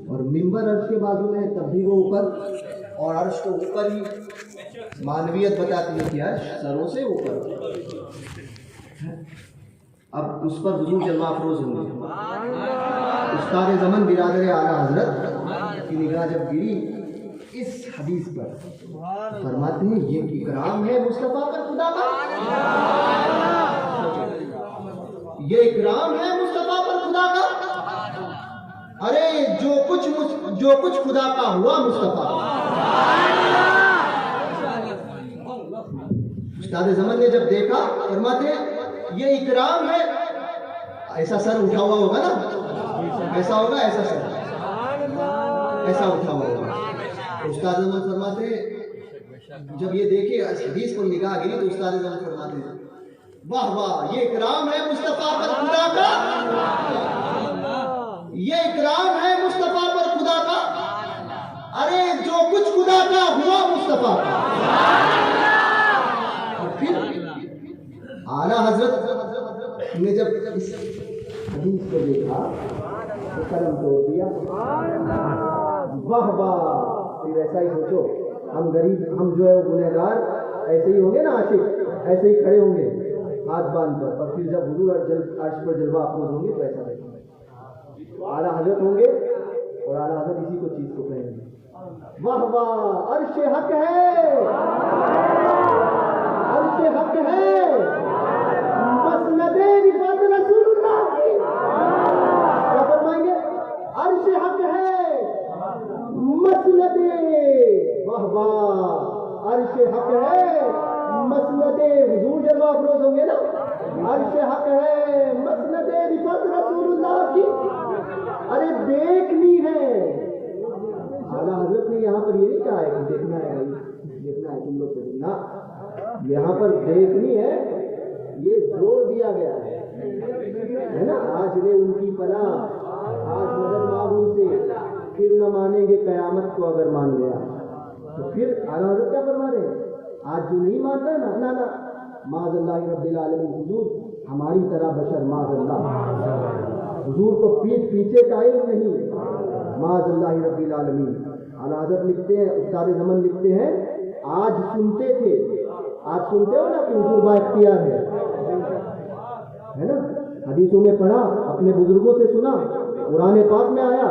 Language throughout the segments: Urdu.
اور منبر عرش کے بازو میں ہے تب بھی وہ اوپر، اور عرش کو اوپر ہی معنویت بتاتی ہے کہ عرش سروں سے اوپر۔ اب اس پر حضور جلوہ افروز ہوں گے۔ استاد زمن برادر اعلیٰ حضرت کی نگاہ جب گری اس حدیث پر، فرماتے ہیں یہ اکرام ہے مصطفیٰ پر خدا کا، یہ اکرام ہے مصطفیٰ پر خدا کا۔ ارے جو کچھ خدا کا ہوا مصطفیٰ۔ استاد زمن نے جب دیکھا، فرماتے ہیں یہ اکرام ہے، ایسا سر اٹھا ہوا ہوگا نا، ایسا ہوگا، ایسا سر ایسا اٹھا ہوا ہوگا۔ استاد زمن فرماتے ہیں جب یہ دیکھے اس حدیث پر نگاہ گری تو استاد زمن فرماتے ہیں واہ واہ، یہ اکرام ہے مصطفیٰ پر خدا کا، یہ اکرام ہے مصطفیٰ پر خدا کا۔ ارے جو کچھ خدا کا ہوا مصطفیٰ کا۔ اور پھر اعلیٰ حضرت نے جب اس حدیث کو دیکھا تو قلم توڑ دیا، واہ واہ۔ پھر ایسا ہی سوچو، ہم غریب، ہم جو ہے وہ گنہگار ایسے ہی ہوں گے نا، عاشق ایسے ہی کھڑے ہوں گے ہاتھ باندھ کر، اور پھر جب حضور عرش پر جلوہ افروز ہوں گے تو ایسا دیکھیں گے، اعلیٰ حضرت ہوں گے اور اعلیٰ حضرت اسی کو چیز کو کہیں گے واہ واہ، عرش حق ہے، عرش حق ہے، مسند رفعت رسول اللہ کی۔ کیا فرمائیں گے؟ عرش حق ہے، مسند، واہ واہ، عرش حق ہے، مسند، حضور جلوہ افروز ہوں گے نا، عرش حق ہے، مسند رفعت رسول اللہ کی۔ ارے دیکھنی ہے، اعلیٰ حضرت نے یہاں پر یہ نہیں کہا ہے کہ دیکھنا ہے بھائی، دیکھنا ہے تم لوگ کو دیکھنا، یہاں پر دیکھنی ہے، یہ زور دیا گیا ہے نا۔ آج لے ان کی پناہ، آج مدد مانگوں سے، پھر نہ مانیں گے قیامت کو اگر مان گیا تو۔ پھر اعلیٰ حضرت کیا فرما رہے ہیں؟ آج جو نہیں مانتا ہے نا، نا معاذ اللہ رب العالمین، حضور ہماری طرح بشر، معاذ اللہ، حضور کو پیٹھ پیچھے کا علم نہیں، معاذ اللہ رب العالمین۔ اعلیٰ حضرت لکھتے ہیں، استاد زمن لکھتے ہیں، آج سنتے تھے، آج سنتے ہو نا کہ حضور با اختیار ہے نا، حدیثوں میں پڑھا، اپنے بزرگوں سے سنا، قرآن پاک میں آیا،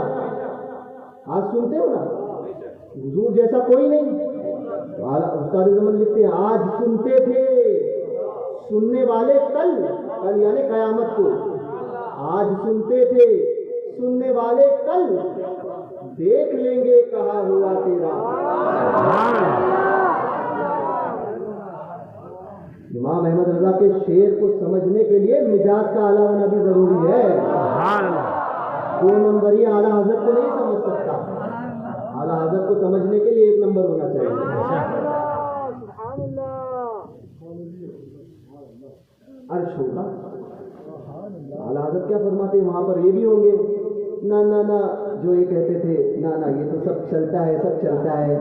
آج سنتے ہو نا حضور جیسا کوئی نہیں۔ استاد زمن لکھتے ہیں آج سنتے تھے، سننے والے کل یعنی قیامت کو، آج سنتے تھے، سننے والے کل دیکھ لیں گے کہا ہوا تیرا۔ امام احمد رضا کے شعر کو سمجھنے کے لیے مزاج کا اعلیٰ ہونا بھی ضروری ہے۔ دو نمبری اعلیٰ حضرت کو نہیں سمجھ سکتا، اعلیٰ حضرت کو سمجھنے کے لیے ایک نمبر ہونا چاہیے۔ عرش ہوگا، اعلیٰ حضرت کیا فرماتے ہیں وہاں پر یہ بھی ہوں گے، نہ جو یہ کہتے تھے نہ یہ تو سب چلتا ہے، سب چلتا ہے،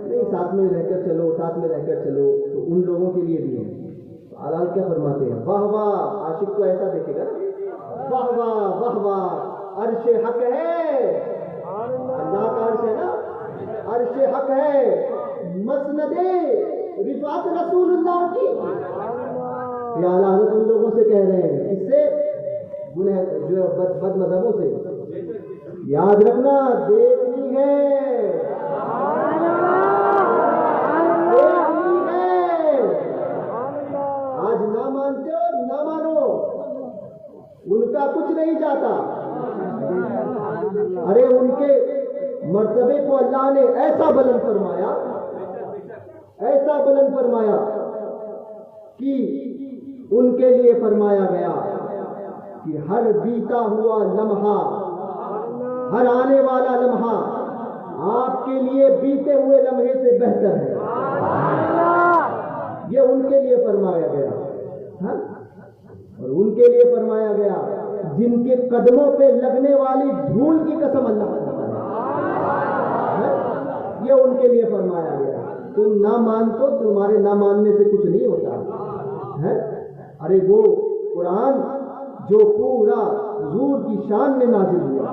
نہیں ساتھ میں رہ کر چلو، ساتھ میں رہ کر چلو، تو ان لوگوں کے لیے بھی ہے۔ اعلیٰ کیا فرماتے ہیں؟ واہ واہ، عاشق تو ایسا دیکھے گا، واہ واہ واہ واہ، عرش حق ہے، اللہ کا عرش ہے نا، عرش حق ہے، مسند رفعت رسول اللہ کی۔ یہ اعلیٰ حضرت ان لوگوں سے کہہ رہے ہیں، اس سے جو بد مذہبوں سے، یاد رکھنا دیکھنی ہے، دیکھنی ہے۔ آج نہ مانتے ہو نہ مانو، ان کا کچھ نہیں جاتا۔ ارے ان کے مرتبے کو اللہ نے ایسا بلند فرمایا، ایسا بلند فرمایا کہ ان کے لیے فرمایا گیا کہ ہر بیتا ہوا لمحہ، ہر آنے والا لمحہ آپ کے لیے بیتے ہوئے لمحے سے بہتر ہے۔ یہ ان کے لیے فرمایا گیا، اور ان کے لیے فرمایا گیا جن کے قدموں پہ لگنے والی دھول کی قسم اللہ ہے، یہ ان کے لیے فرمایا گیا۔ تم نہ مانو، تمہارے نہ ماننے سے کچھ نہیں ہوتا ہے۔ ارے وہ قرآن جو پورا حضور کی شان میں نازل ہوا،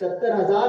70,000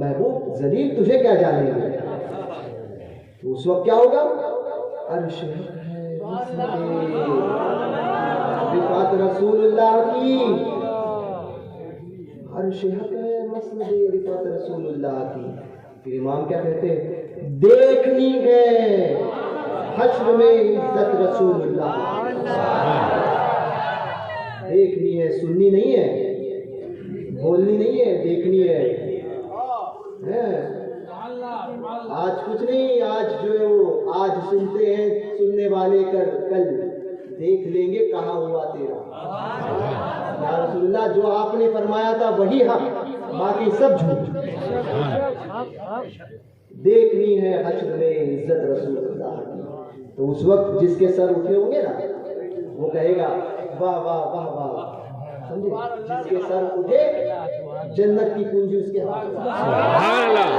محبوب ذلیل تجھے کیا جانیں گے. تو اس وقت کیا ہوگا؟ عرش ہے رفعت رسول اللہ کی، عرش حق ہے مسند رفعت رسول اللہ کی. پھر امام کیا کہتے ہیں؟ دیکھنی ہے حشر میں عزت رسول اللہ، دیکھنی ہے، سننی نہیں ہے، بولنی نہیں ہے، دیکھنی ہے. آج کچھ نہیں، آج جو ہے وہ آج سنتے ہیں سننے والے کل دیکھ لیں گے کہاں ہوا تیرا. یا رسول اللہ جو آپ نے فرمایا تھا وہی حق، باقی سب جھوٹ. دیکھنی ہے حشر میں عزت رسول اللہ کی. تو اس وقت جس کے سر اٹھے ہوں گے نا وہ کہے گا واہ واہ واہ واہ. سمجھے؟ جس کے سر اٹھے جنت کی کنجی اس کے ہاتھ میں. سبحان اللہ.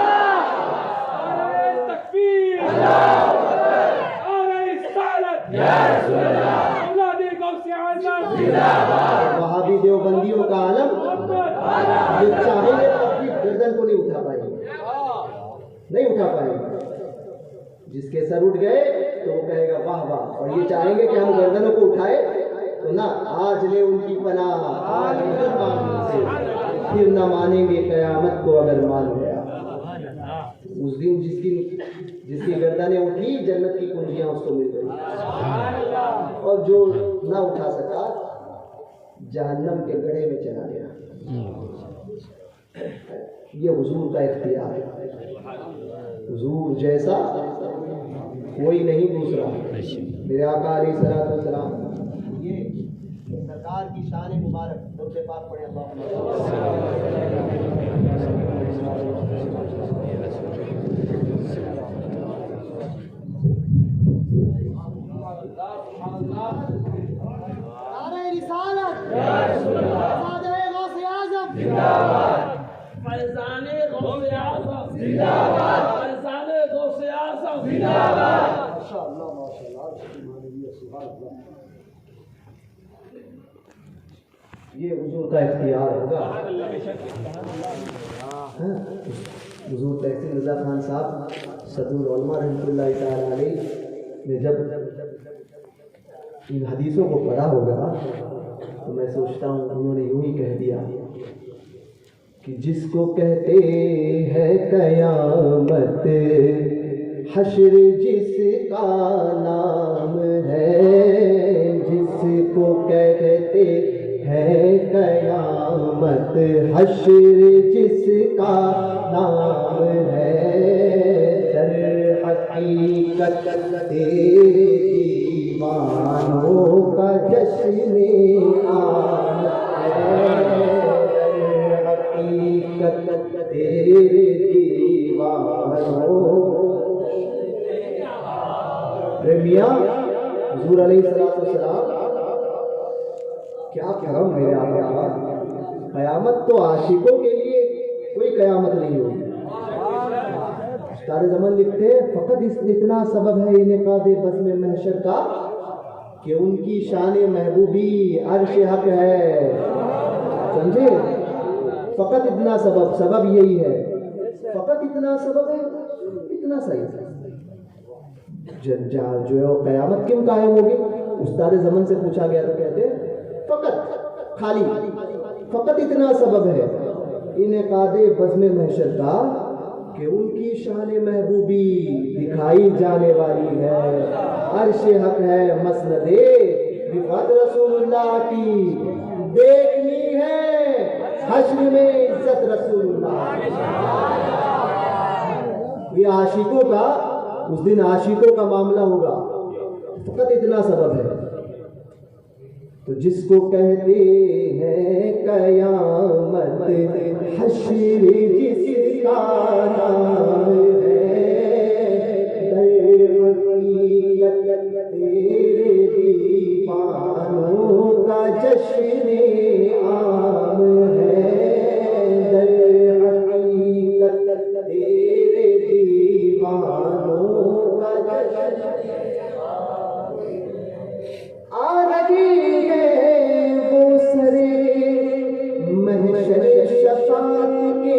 وہابی دیوبندیوں کا عالم یہ چاہیں گے تو اپنی گردن کو نہیں اٹھا پائیں گے، نہیں اٹھا پائیں گے. جس کے سر اٹھ گئے تو وہ کہے گا واہ واہ، اور یہ چاہیں گے کہ ہم گردنوں کو اٹھائے تو نہ، آج لے ان کی پناہ آج سے، پھر نہ مانیں گے قیامت کو اگر مان گیا. اس دن جس کی گردنیں اٹھی جنت کی کنجیاں اس کو مل گئی، اور جو نہ اٹھا سکا جہنم کے گڑھے میں چلا گیا. یہ حضور کا اختیار ہے، حضور جیسا کوئی نہیں دوسرا. میرے آقا علیہ الصلوۃ والسلام، یہ سرکار کی شان مبارک. درود پاک پڑھیں یہ حضور کا اختیار ہوگا. حضور تحسین رضا خان صاحب صدر العلماء رحمۃ اللہ تعالی علیہ نے جب ان حدیثوں کو پڑھا ہوگا تو میں سوچتا ہوں انہوں نے یوں ہی کہہ دیا کہ جس کو کہتے ہیں قیامت، حشر جس کا نام ہے، جس کو کہتے ہیں قیامت، حشر جس کا نام ہے، در حقیقت تیرے دیوانوں کا جشن آمد ہے، در حقیقت تیرے دیوانوں. میاں حضور علیہ السلام کیا کرم میرے آقا. قیامت تو عاشقوں کے لیے کوئی قیامت نہیں ہوگی. استاد زمن لکھتے ہیں فقط اتنا سبب ہے انعقاد بزم محشر کا کہ ان کی شان محبوبی عرش حق ہے. سمجھے؟ فقط اتنا سبب یہی ہے، فقط اتنا سبب ہے، اتنا صحیح ہے. جہاں جو ہے قیامت کیوں قائم ہوگی؟ استاد زمن سے پوچھا گیا تو کہتے ہیں فقط خالی فقط اتنا سبب ہے انعقاد بزم محشر کا کہ ان کی شان محبوبی دکھائی جانے والی ہے. عرش حق ہے مسند رفعت رسول اللہ کی، دیکھنی ہے حشر میں عزت رسول اللہ. یہ عاشقوں کا اس دن عاشقوں کا معاملہ ہوگا، فقط اتنا سبب ہے. تو جس کو کہتے ہیں قیامت، حشر جس کا نام ہے، در حقیقت تیرے دیوانوں کا جشن عام ہے، در حقیقت تیرے دیوانوں کا جشن آ رہی ہے. وہ سرے محشر شفاعت کی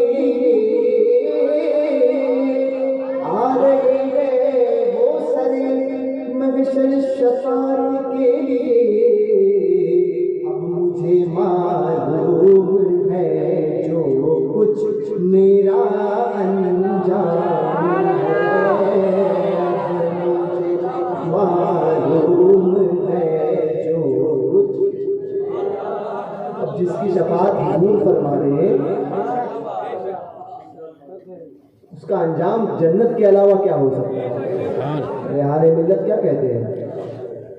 کچھ میرا انجام ہے، مجھے معلوم ہے جو کچھ۔ اب جس کی شفاعت حضور فرما رہے ہیں اس کا انجام جنت کے علاوہ کیا ہو سکتا ہے؟ ریحان ملت کیا کہتے ہیں؟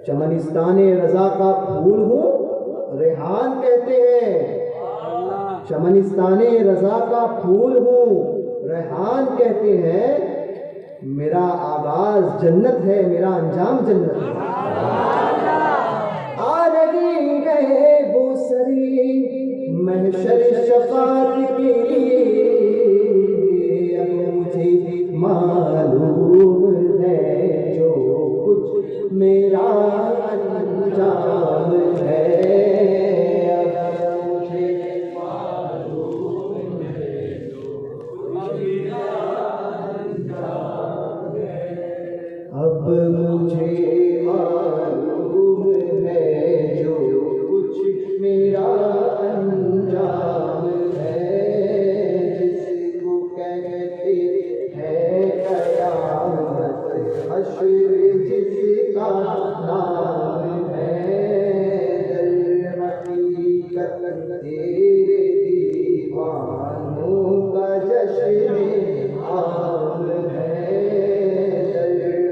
چمنستان رضا کا پھول ہوں ریحان کہتے ہیں، چمنستان رضا کا پھول ہوں ریحان کہتے ہیں، میرا آغاز جنت ہے، میرا انجام جنت ہے۔ آ رہی ہے وہ سری محشر شفاعت کی، اب مجھے معلوم ہے جو کچھ میرا انجام ہے، اب مجھے معلوم ہے جو میرا انجام ہے، اب مجھے معلوم ہے جو کچھ میرا انجام ہے، جس کو کہتے ہیں قیامت حشر جس کا نام ہے، در حقیقت تیرے دیوانوں کا جشن عام ہے، در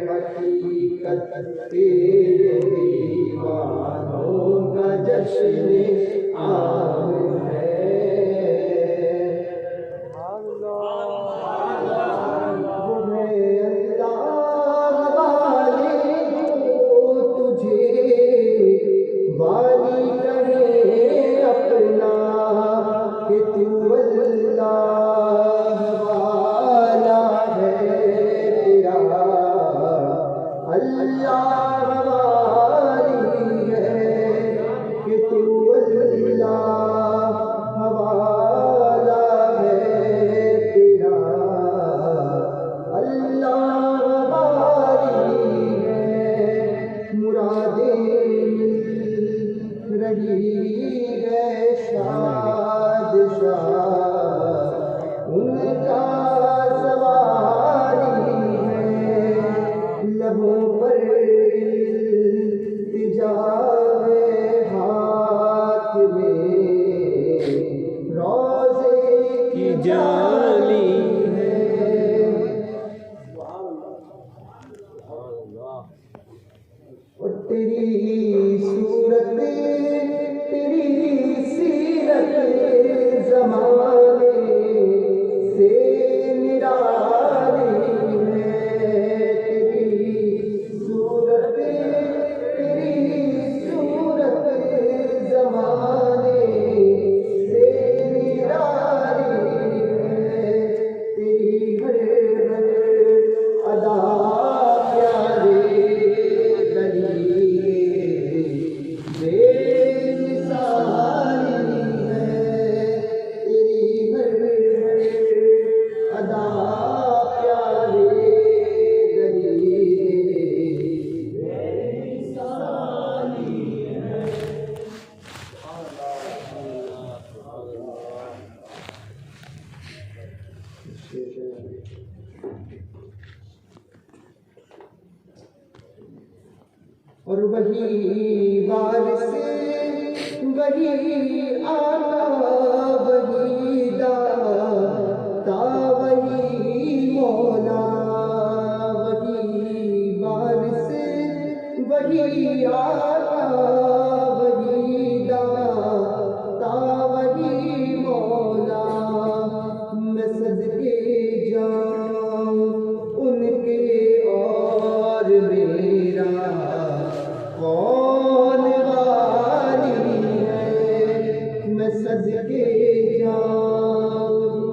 حقیقت تیرے دیوانوں کا جشن عام ہے۔ اور وہی وارث وہی آقا وہی داتا وہی مولا، وہی وارث وہی آقا وہی داتا وہی مولا، میں صدقے جاؤں ان کے اور میرا کون والی ہے، میں صدقے جاؤں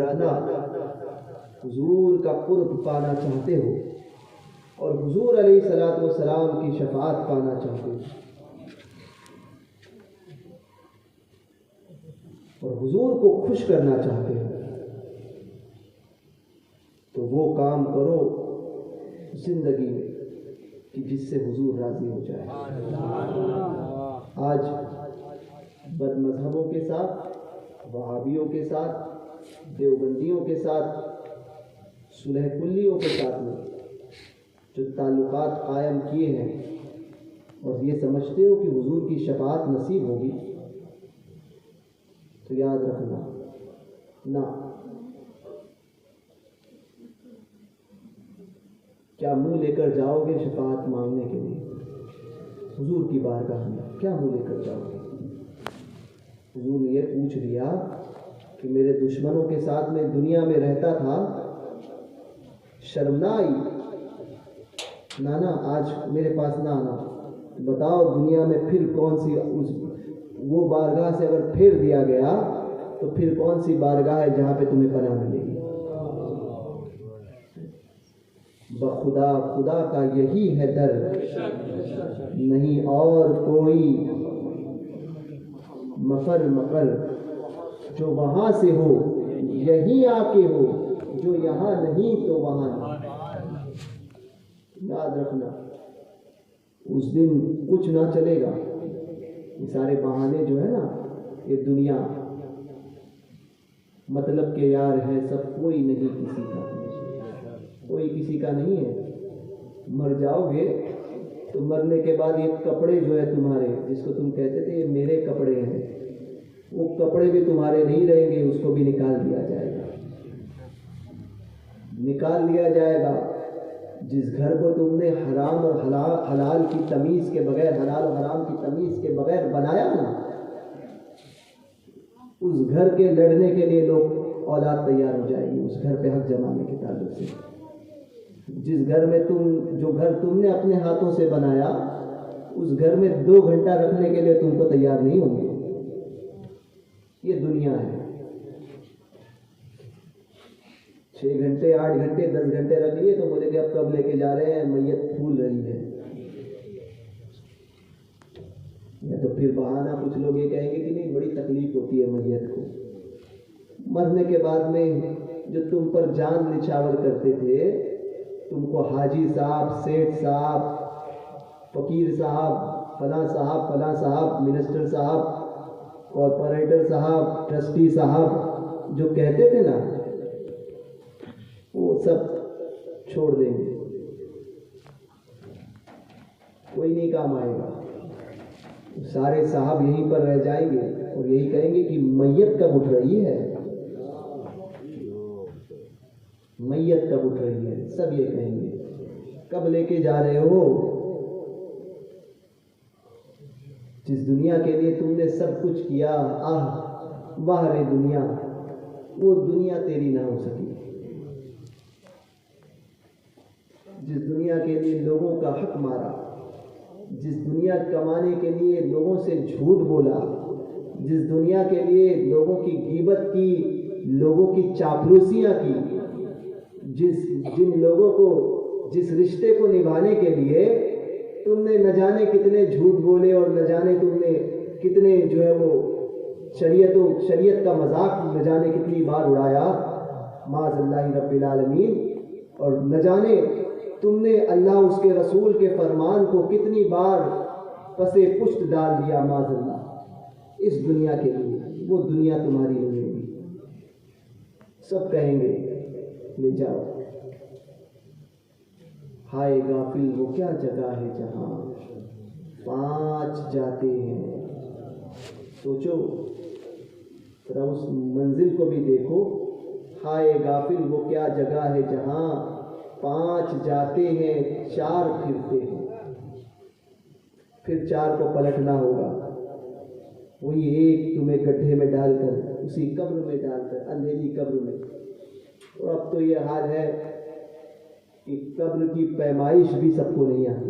رکھنا حضور کا قرب پانا چاہتے ہو اور حضور علیہ الصلوۃ والسلام کی شفاعت پانا چاہتے ہو اور حضور کو خوش کرنا چاہتے ہو تو وہ کام کرو زندگی میں کہ جس سے حضور راضی ہو جائے۔ آج بد مذہبوں کے ساتھ، وہابیوں کے ساتھ، دیوبندیوں کے ساتھ، صلح کلیوں کے ساتھ میں جو تعلقات قائم کیے ہیں اور یہ سمجھتے ہو کہ حضور کی شفاعت نصیب ہوگی، تو یاد رکھنا نہ، کیا منہ لے کر جاؤ گے شفاعت مانگنے کے لیے حضور کی بارگاہ میں؟ کیا منہ لے کر جاؤ گے؟ حضور نے یہ پوچھ لیا کہ میرے دشمنوں کے ساتھ میں دنیا میں رہتا تھا، شرم نہ آئی؟ نانا آج میرے پاس نہ آنا، بتاؤ دنیا میں پھر کون سی وہ بارگاہ سے اگر پھیر دیا گیا تو پھر کون سی بارگاہ ہے جہاں پہ تمہیں پناہ ملے گی؟ بخدا خدا کا یہی ہے در، نہیں اور کوئی مفر مقر، جو وہاں سے ہو یہی آ کے ہو، جو یہاں نہیں تو وہاں نہیں۔ یاد رکھنا اس دن کچھ نہ چلے گا، یہ سارے بہانے جو ہے نا، یہ دنیا مطلب کہ یار ہے سب، کوئی نہیں کسی کا، کوئی کسی کا نہیں ہے۔ مر جاؤ گے تو مرنے کے بعد یہ کپڑے جو ہے تمہارے، جس کو تم کہتے تھے یہ میرے کپڑے ہیں، وہ کپڑے بھی تمہارے نہیں رہیں گے، اس کو بھی نکال دیا جائے گا، نکال دیا جائے گا۔ جس گھر کو تم نے حرام اور حلال کی تمیز کے بغیر، حلال اور حرام کی تمیز کے بغیر بنایا نا، اس گھر کے لڑنے کے لیے لوگ اولاد تیار ہو جائے گی، اس گھر پہ حق جمانے کے تعلق سے۔ جس گھر میں جو گھر تم نے اپنے ہاتھوں سے بنایا، اس گھر میں 2 گھنٹہ رکھنے کے لیے تم کو تیار نہیں ہوں گے۔ یہ دنیا ہے، 6 گھنٹے 8 گھنٹے 10 گھنٹے رکھ لیے تو بولے کہ اب کب لے کے جا رہے ہیں، میت پھول رہی ہے، یا تو پھر بہانہ کچھ لوگ یہ کہیں گے کہ نہیں بڑی تکلیف ہوتی ہے میت کو۔ مرنے کے بعد میں جو تم پر جان نچھاور کرتے تھے، تم کو حاجی صاحب، سیٹھ صاحب، فقیر صاحب، فلاں صاحب، فلاں صاحب، منسٹر صاحب، کارپوریٹر صاحب، ٹرسٹی صاحب جو کہتے تھے نا، وہ سب چھوڑ دیں گے، کوئی نہیں کام آئے گا۔ سارے صاحب یہیں پر رہ جائیں گے اور یہی کہیں گے کہ میت کب اٹھ رہی ہے، میت کب اٹھ رہی ہے، سب یہ کہیں گے، کب لے کے جا رہے ہو؟ جس دنیا کے لیے تم نے سب کچھ کیا، آہ واہ رے دنیا، وہ دنیا تیری نہ ہو سکی۔ جس دنیا کے لیے لوگوں کا حق مارا، جس دنیا کمانے کے لیے لوگوں سے جھوٹ بولا، جس دنیا کے لیے لوگوں کی غیبت کی، لوگوں کی چاپلوسیاں کی، جن لوگوں کو، جس رشتے کو نبھانے کے لیے تم نے نہ جانے کتنے جھوٹ بولے اور نہ جانے تم نے کتنے جو ہے وہ شریعت کا مذاق نہ جانے کتنی بار اڑایا، معاذ اللہ رب العالمین، اور نہ جانے تم نے اللہ اس کے رسول کے فرمان کو کتنی بار پسے پشت ڈال دیا، معاذ اللہ، اس دنیا کے لیے۔ وہ دنیا تمہاری نہیں ہوگی، سب کہیں گے لے جاؤ۔ ہائے غافل وہ کیا جگہ ہے جہاں 5 جاتے ہیں۔ سوچو ذرا اس منزل کو بھی دیکھو، ہائے غافل وہ کیا جگہ ہے جہاں 5 جاتے ہیں 4 پھرتے ہیں۔ پھر 4 کو پلٹنا ہوگا، وہی ایک تمہیں گڈھے میں ڈال کر، اسی قبر میں ڈال کر، اندھیری قبر میں۔ اور اب تو یہ حال ہے کہ قبر کی پیمائش بھی سب کو نہیں آتی۔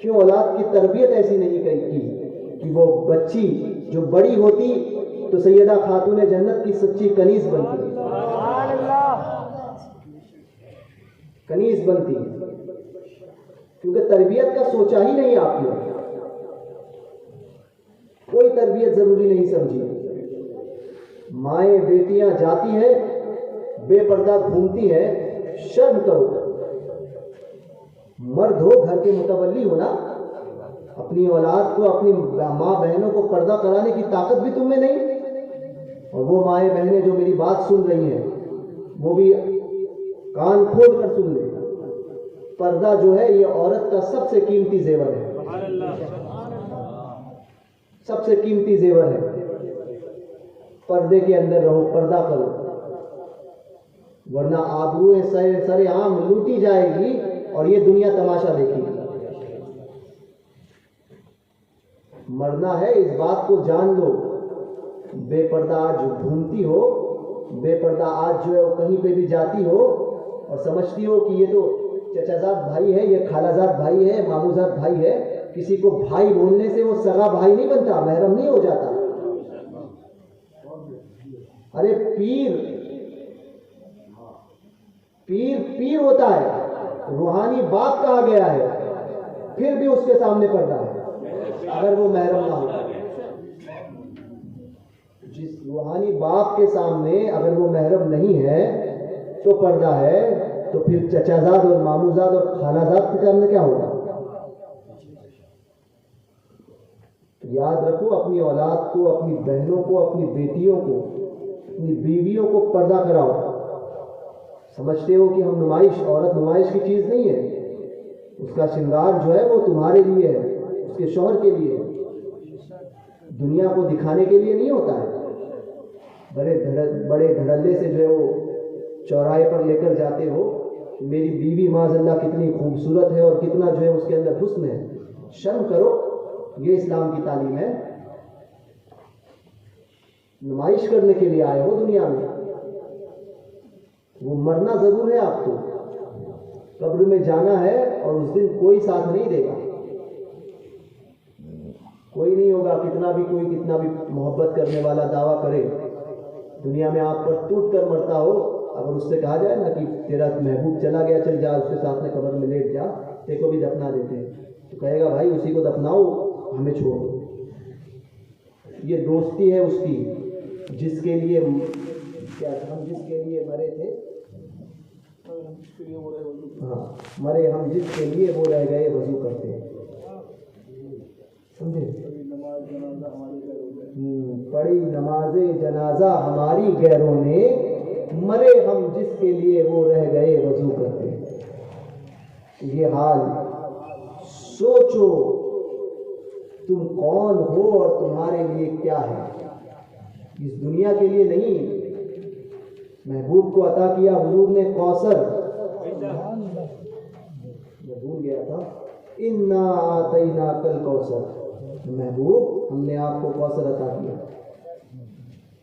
کیوں اولاد کی تربیت ایسی نہیں کی کہ وہ بچی جو بڑی ہوتی تو سیدہ خاتون جنت کی سچی کنیز بنتی، کنیز بنتی، کیونکہ تربیت کا سوچا ہی نہیں آپ نے، کوئی تربیت ضروری نہیں سمجھی۔ مائیں بیٹیاں جاتی ہیں بے پردہ گھومتی ہیں، شرم کرو، مرد ہو گھر کے متولی ہونا، اپنی اولاد کو اپنی ماں بہنوں کو پردہ کرانے کی طاقت بھی تم میں نہیں۔ اور وہ مائیں بہنیں جو میری بات سن رہی ہیں وہ بھی کان کھول کر سن لیں، پردہ جو ہے یہ عورت کا سب سے قیمتی زیور ہے، سب سے قیمتی زیور ہے۔ پردے کے اندر رہو، پردہ کرو، ورنہ آبروئیں سر عام لوٹی جائے گی اور یہ دنیا تماشا دیکھے گی۔ مرنا ہے اس بات کو جان لو، بے پردہ آج گھومتی ہو، بے پردہ آج جو ہے وہ کہیں پہ بھی جاتی ہو اور سمجھتی ہو کہ یہ تو چچا زاد بھائی ہے، یہ خالہ زاد بھائی ہے، مامو زاد بھائی ہے۔ کسی کو بھائی بولنے سے وہ سگا بھائی نہیں بنتا، محرم نہیں ہو جاتا۔ ارے پیر پیر پیر ہوتا ہے، روحانی باپ کہا گیا ہے، پھر بھی اس کے سامنے پردہ ہے اگر وہ محرم نہ ہو۔ جس روحانی باپ کے سامنے اگر وہ محرم نہیں ہے تو پردہ ہے، تو پھر چچا زاد اور مامو زاد اور خالہ زاد کے سامنے کیا ہوگا؟ یاد رکھو، اپنی اولاد کو، اپنی بہنوں کو، اپنی بیٹیوں کو، اپنی بیویوں کو پردہ کراؤ۔ سمجھتے ہو کہ ہم نمائش، عورت نمائش کی چیز نہیں ہے، اس کا شنگار جو ہے وہ تمہارے لیے ہے، اس کے شوہر کے لیے ہے، دنیا کو دکھانے کے لیے نہیں ہوتا ہے۔ بڑے دھڑلے سے جو ہے وہ چوراہے پر لے کر جاتے ہو، میری بیوی معاذ اللہ کتنی خوبصورت ہے اور کتنا جو ہے اس کے اندر حسن ہے، شرم کرو، یہ اسلام کی تعلیم ہے۔ نمائش کرنے کے لیے آئے ہو دنیا میں، وہ مرنا ضرور ہے آپ کو، قبر میں جانا ہے اور اس دن کوئی ساتھ نہیں دے گا، کوئی نہیں ہوگا، کتنا بھی محبت کرنے والا دعویٰ کرے، دنیا میں آپ پر ٹوٹ کر مرتا ہو، اگر اس سے کہا جائے نا کہ تیرا محبوب چلا گیا، چل جا اس کے ساتھ میں قبر میں لیٹ جا، تیرے کو بھی دفنا دیتے ہیں، تو کہے گا بھائی اسی کو دفناؤ، ہمیں چھوڑ دو۔ یہ دوستی ہے اس کی، جس کے لیے ہم جس کے لیے مرے تھے، ہاں مرے ہم جس کے لیے وہ رہ گئے وضو کرتے ہیں، سمجھے؟ پڑھی نماز جنازہ ہماری غیروں نے، مرے ہم جس کے لیے وہ رہ گئے وضو کرتے ہیں۔ یہ حال سوچو تم کون ہو اور تمہارے لیے کیا ہے، اس دنیا کے لیے نہیں۔ محبوب کو عطا کیا حضور نے کوثر، میں بھول گیا تھا، انا اعطیناک الکوثر، محبوب ہم نے آپ کو کوثر عطا کیا،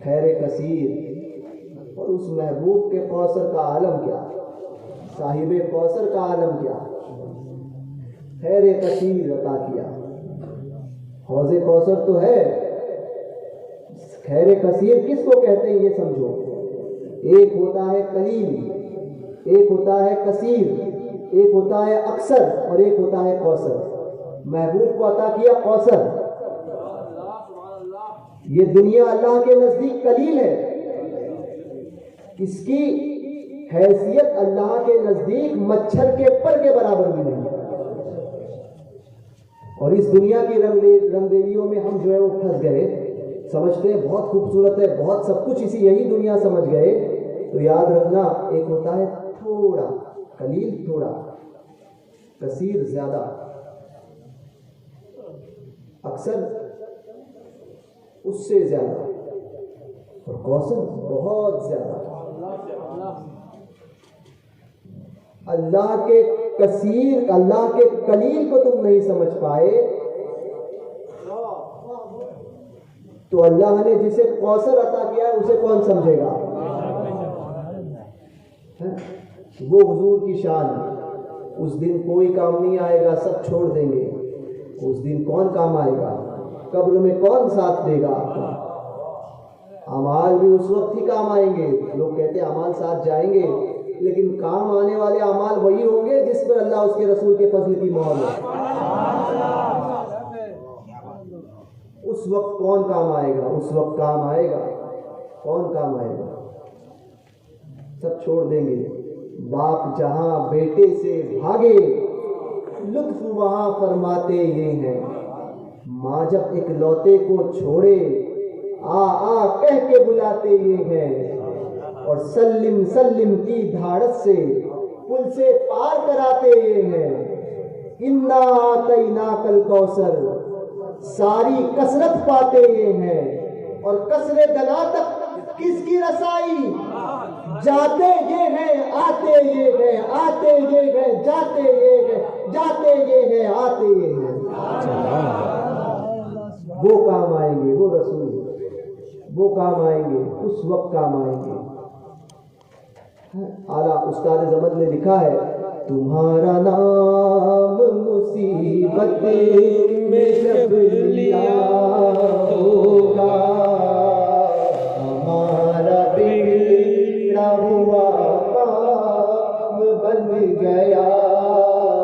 خیر کثیر، اور اس محبوب کے کوثر کا عالم کیا، صاحب کوثر کا عالم کیا، خیر کثیر عطا کیا۔ حوض کوثر تو ہے، خیر کثیر کس کو کہتے ہیں یہ سمجھو، ایک ہوتا ہے قلیل، ایک ہوتا ہے کثیر، ایک ہوتا ہے اکثر اور ایک ہوتا ہے کوثر۔ محبوب کو عطا کیا کوثر، یہ دنیا اللہ کے نزدیک قلیل ہے، اس کی حیثیت اللہ کے نزدیک مچھر کے پر کے برابر بھی نہیں۔ اور اس دنیا کی رنگریلیوں میں ہم جو ہے وہ پھنس گئے، سمجھتے ہیں بہت خوبصورت ہے، بہت سب کچھ اسی یہی دنیا سمجھ گئے۔ تو یاد رکھنا، ایک ہوتا ہے تھوڑا، قلیل تھوڑا، کثیر زیادہ، اکثر اس سے زیادہ، اور کوثر بہت زیادہ۔ اللہ کے کثیر، اللہ کے قلیل کو تم نہیں سمجھ پائے تو اللہ نے جسے کوثر عطا کیا ہے اسے کون سمجھے گا؟ وہ حضور کی شان، اس دن کوئی کام نہیں آئے گا، سب چھوڑ دیں گے، اس دن کون کام آئے گا؟ قبر میں کون ساتھ دے گا آپ کا؟ اعمال بھی اس وقت ہی کام آئیں گے. لوگ کہتے ہیں اعمال ساتھ جائیں گے، لیکن کام آنے والے اعمال وہی ہوں گے جس پر اللہ اس کے رسول کے فضل کی مہر ہے. اس وقت کون کام آئے گا؟ اس وقت کام آئے گا. کون کام آئے گا؟ سب چھوڑ دیں گے. باپ جہاں بیٹے سے بھاگے، لطف وہاں فرماتے یہ ہیں. ماں جب ایک لوتے کو چھوڑے، آ آ کہہ کے بلاتے یہ ہیں. اور سلم سلم کی دھاڑت سے پل سے پار کراتے یہ ہیں. انا آتیناک الکوثر، ساری کثرت پاتے یہ ہیں. اور کثرے دنا تک کس کی رسائی؟ جاتے یہ ہیں آتے یہ ہیں، آتے یہ ہیں جاتے یہ ہیں، جاتے یہ ہیں آتے یہ ہیں. وہ کام آئیں گے، وہ رسول وہ کام آئیں گے، اس وقت کام آئیں گے. اعلیٰ استاد زمن نے لکھا ہے، تمہارا نام مصیبت میں جب لیا ہوگا، ہمارا بگڑا ہوا کام بن گیا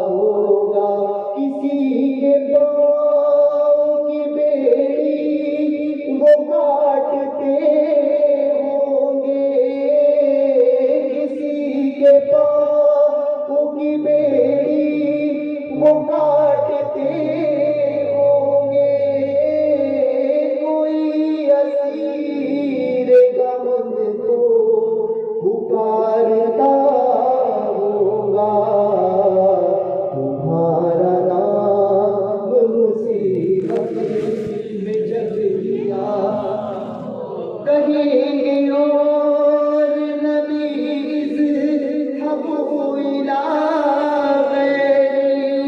ہوگا. کسی کے پاؤں کی بیڑی وہ کاٹتے ہوں گے، کسی کے پاؤں کی بیڑی وہ کاٹتے ہوں گے. کوئی اسیر غم کو پکارتا ہوگا، تمہارا نام مصیبت میں جب لیا. کہیں گے اور نبی اذهبوا إلى غيري،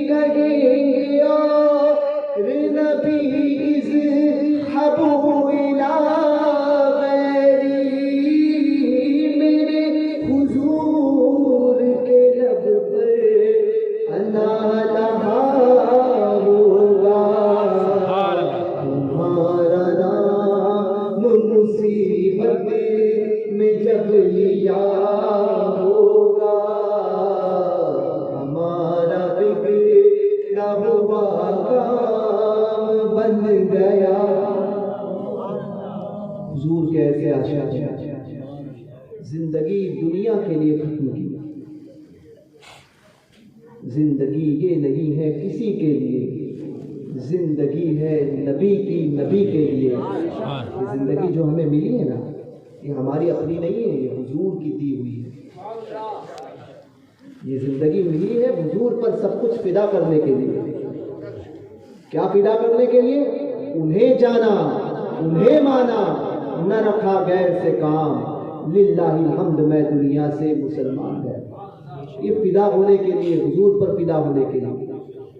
کہیں گے اور نبی اذهبوا إلى غيري. میرے حضور کے لب پر انا لہا ہوگا، تمہارا نام مصیبت میں جب لیا ہوگا، ہمارا بگڑا ہوا کام بن گیا. حضور کے ایسے عاشق زندگی دنیا کے لیے ختم کی. زندگی یہ نہیں ہے کسی کے لیے، زندگی ہے نبی کی، نبی کے لیے. یہ زندگی جو ہمیں ملی ہے نا، یہ ہماری اپنی نہیں ہے، یہ حضور کی دی ہوئی ہے. یہ زندگی ملی ہے حضور پر سب کچھ فدا کرنے کے لیے. کیا فدا کرنے کے لیے؟ انہیں جانا، انہیں مانا، نہ رکھا غیر سے کام. للہ الحمد میں دنیا سے مسلمان ہے. یہ فدا ہونے کے لیے، حضور پر فدا ہونے کے لیے،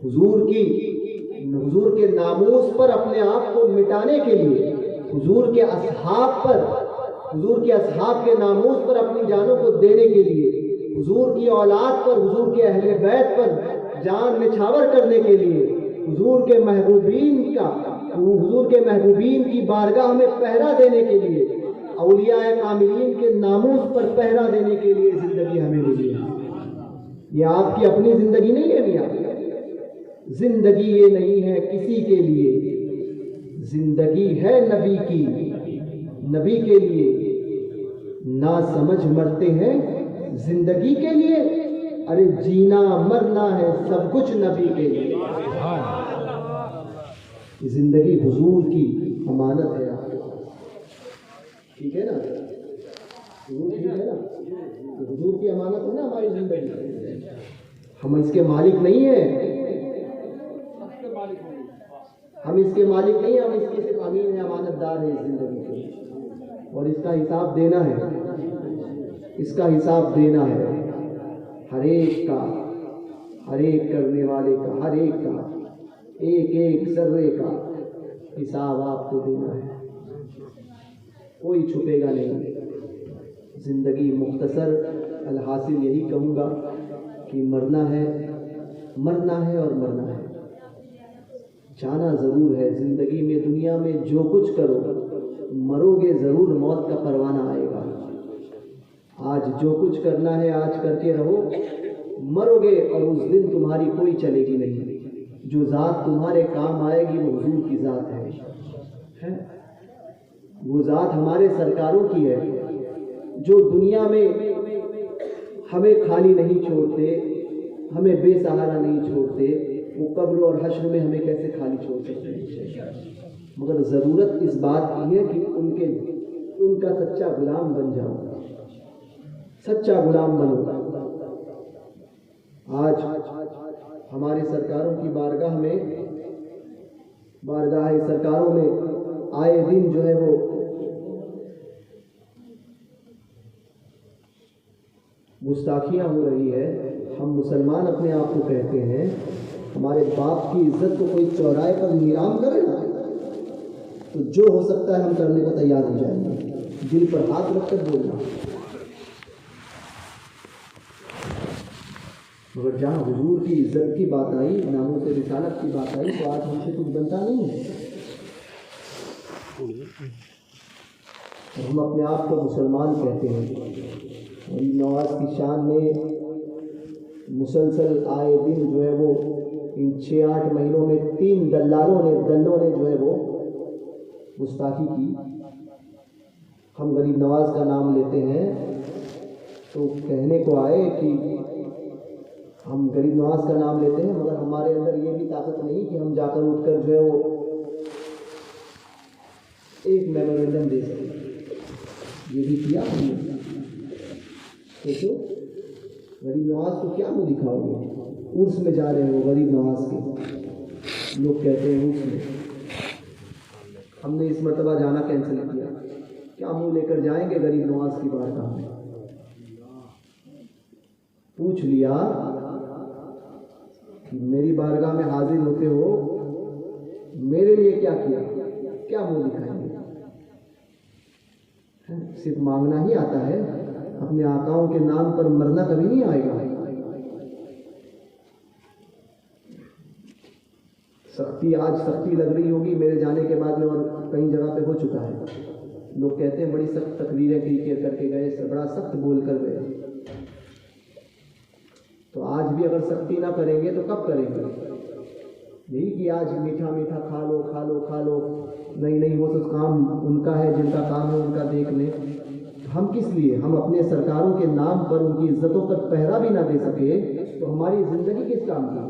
حضور کے ناموس پر اپنے آپ کو مٹانے کے لیے، حضور کے اصحاب پر، حضور کے اصحاب کے ناموس پر اپنی جانوں کو دینے کے لیے، حضور کی اولاد پر، حضور کے اہل بیت پر جان نچھاور کرنے کے لیے، حضور کے محبوبین کی بارگاہ میں پہرا دینے کے لیے، اولیاء کاملین کے ناموس پر پہرا دینے کے لیے زندگی ہمیں ملی ہے. یہ آپ کی اپنی زندگی نہیں ہے میاں. زندگی یہ نہیں ہے کسی کے لیے، زندگی ہے نبی کی، نبی کے لیے. نا سمجھ مرتے ہیں زندگی کے لیے، ارے جینا مرنا ہے سب کچھ نبی کے لیے. زندگی حضور کی امانت ہے آپ کو. ٹھیک ہے نا؟ حضور ٹھیک ہے نا؟ حضور کی امانت ہے نا ہماری زندگی. ہم اس کے مالک نہیں ہیں، ہم اس کے مالک نہیں ہیں، ہم اس کے صرف امین ہیں، امانت دار ہیں زندگی کے. اور اس کا حساب دینا ہے، اس کا حساب دینا ہے. ہر ایک کا، ہر ایک کرنے والے کا، ہر ایک کا، ایک ایک ذرے کا حساب آپ کو دینا ہے. کوئی چھپے گا نہیں. زندگی مختصر. الحاصل یہی کہوں گا کہ مرنا ہے، مرنا ہے اور مرنا ہے. جانا ضرور ہے زندگی میں، دنیا میں جو کچھ کرو مرو گے ضرور، موت کا پروانہ آئے گا۔ آج جو کچھ کرنا ہے آج کر کے رہو، مرو گے اور اس دن تمہاری کوئی چلے گی نہیں۔ جو ذات تمہارے کام آئے گی وہ حضور کی ذات ہے، وہ ذات ہمارے سرکاروں کی ہے جو دنیا میں ہمیں خالی نہیں چھوڑتے، ہمیں بے سہارا نہیں چھوڑتے، وہ قبر اور حشر میں ہمیں کیسے خالی چھوڑ سکتے ہیں؟ مگر ضرورت اس بات کی ہے کہ ان کا سچا غلام بن جاؤ، سچا غلام بنو۔ آج ہمارے سرکاروں کی بارگاہ میں، بارگاہ سرکاروں میں آئے دن جو ہے وہ گستاخیاں ہو رہی ہے۔ ہم مسلمان اپنے آپ کو کہتے ہیں، ہمارے باپ کی عزت کو کوئی چوراہے پر نیلام کرے نا تو جو ہو سکتا ہے ہم کرنے کو تیار ہو جائیں گے، دل پر ہاتھ رکھ کر بولنا۔ مگر جہاں حضور کی عزت کی بات آئی، ناموس رسالت کی بات آئی تو آج ہم سے کچھ بنتا نہیں ہے۔ ہم اپنے آپ کو مسلمان کہتے ہیں، غریب نواز کی شان میں مسلسل آئے دن جو ہے وہ ان 6-8 مہینوں میں 3 دلوں نے جو ہے وہ گستاخی کی۔ ہم غریب نواز کا نام لیتے ہیں تو کہنے کو آئے کہ ہم غریب نواز کا نام لیتے ہیں، مگر ہمارے اندر یہ بھی طاقت نہیں کہ ہم جا کر اٹھ کر جو ہے وہ ایک میمورینڈم دے سکیں۔ یہ بھی کیا ہم نے۔ دیکھو غریب نواز کو کیا منہ دکھاؤ گے؟ عرس میں جا رہے ہو غریب نواز کے، لوگ کہتے ہیں عرس میں، ہم نے اس مرتبہ جانا کینسل کیا۔ کیا منہ لے کر جائیں گے غریب نواز کی بارگاہ میں؟ پوچھ لیا کہ میری بارگاہ میں حاضر ہوتے ہو، میرے لیے کیا کیا؟ کیا منہ دکھائیں گے؟ صرف مانگنا ہی آتا ہے، اپنے آقاؤں کے نام پر مرنا کبھی نہیں آئے گا۔ سختی، آج سختی لگ رہی ہوگی میرے جانے کے بعد میں، اور کئی جگہ پہ ہو چکا ہے۔ لوگ کہتے ہیں بڑی سخت تقریریں کر کے گئے، بڑا سخت بول کر گئے۔ تو آج بھی اگر سختی نہ کریں گے تو کب کریں گے؟ یہی کہ آج میٹھا میٹھا کھا لو کھا لو کھا لو، نہیں وہ تو کام ان کا ہے، جن کا کام ہے ان کا دیکھ لیں۔ ہم کس لیے؟ ہم اپنے سرکاروں کے نام پر ان کی عزتوں پر پہرا بھی نہ دے سکے تو ہماری زندگی کس کام کی؟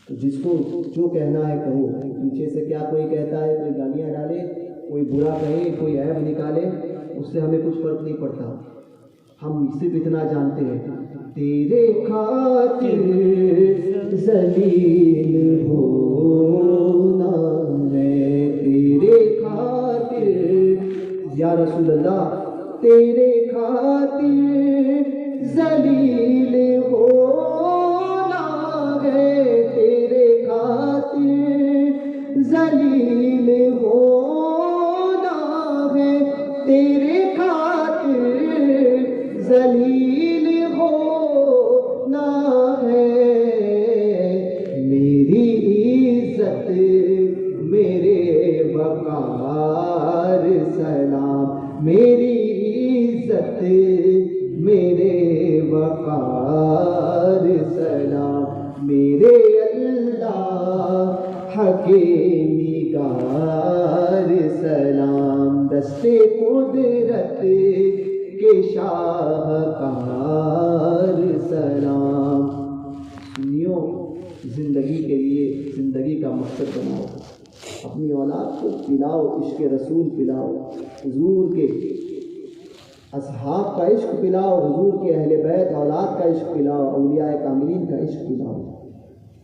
تو جس کو جو کہنا ہے کہو، پیچھے سے کیا کوئی کہتا ہے، کوئی گالیاں ڈالے، کوئی برا کہے، کوئی عیب نکالے، اس سے ہمیں کچھ فرق نہیں پڑتا۔ ہم صرف اتنا جانتے ہیں، تیرے خاطر ذلیل ہونا ہے، تیرے خاطر یا رسول اللہ، تیرے خاطر ذلیل ہونا ہے، تیرے خاطر ذلیل ہونا ہے، تیرے خاطر ذلیل ہونا ہے۔ میری عزت میرے وقار سلام، میری عزت میرے وقار سلام، میرے اللہ حق نگار سلام، دست قدرت کے شاہکار سلام۔ سنیو، زندگی کے لیے زندگی کا مقصد بناؤ، اپنی اولاد کو پلاؤ، عشق رسول پلاؤ، حضور کے اصحاب کا عشق پلاؤ، حضور کے اہل بیت اولاد کا عشق پلاؤ، اولیاء کاملین کا عشق پلاؤ،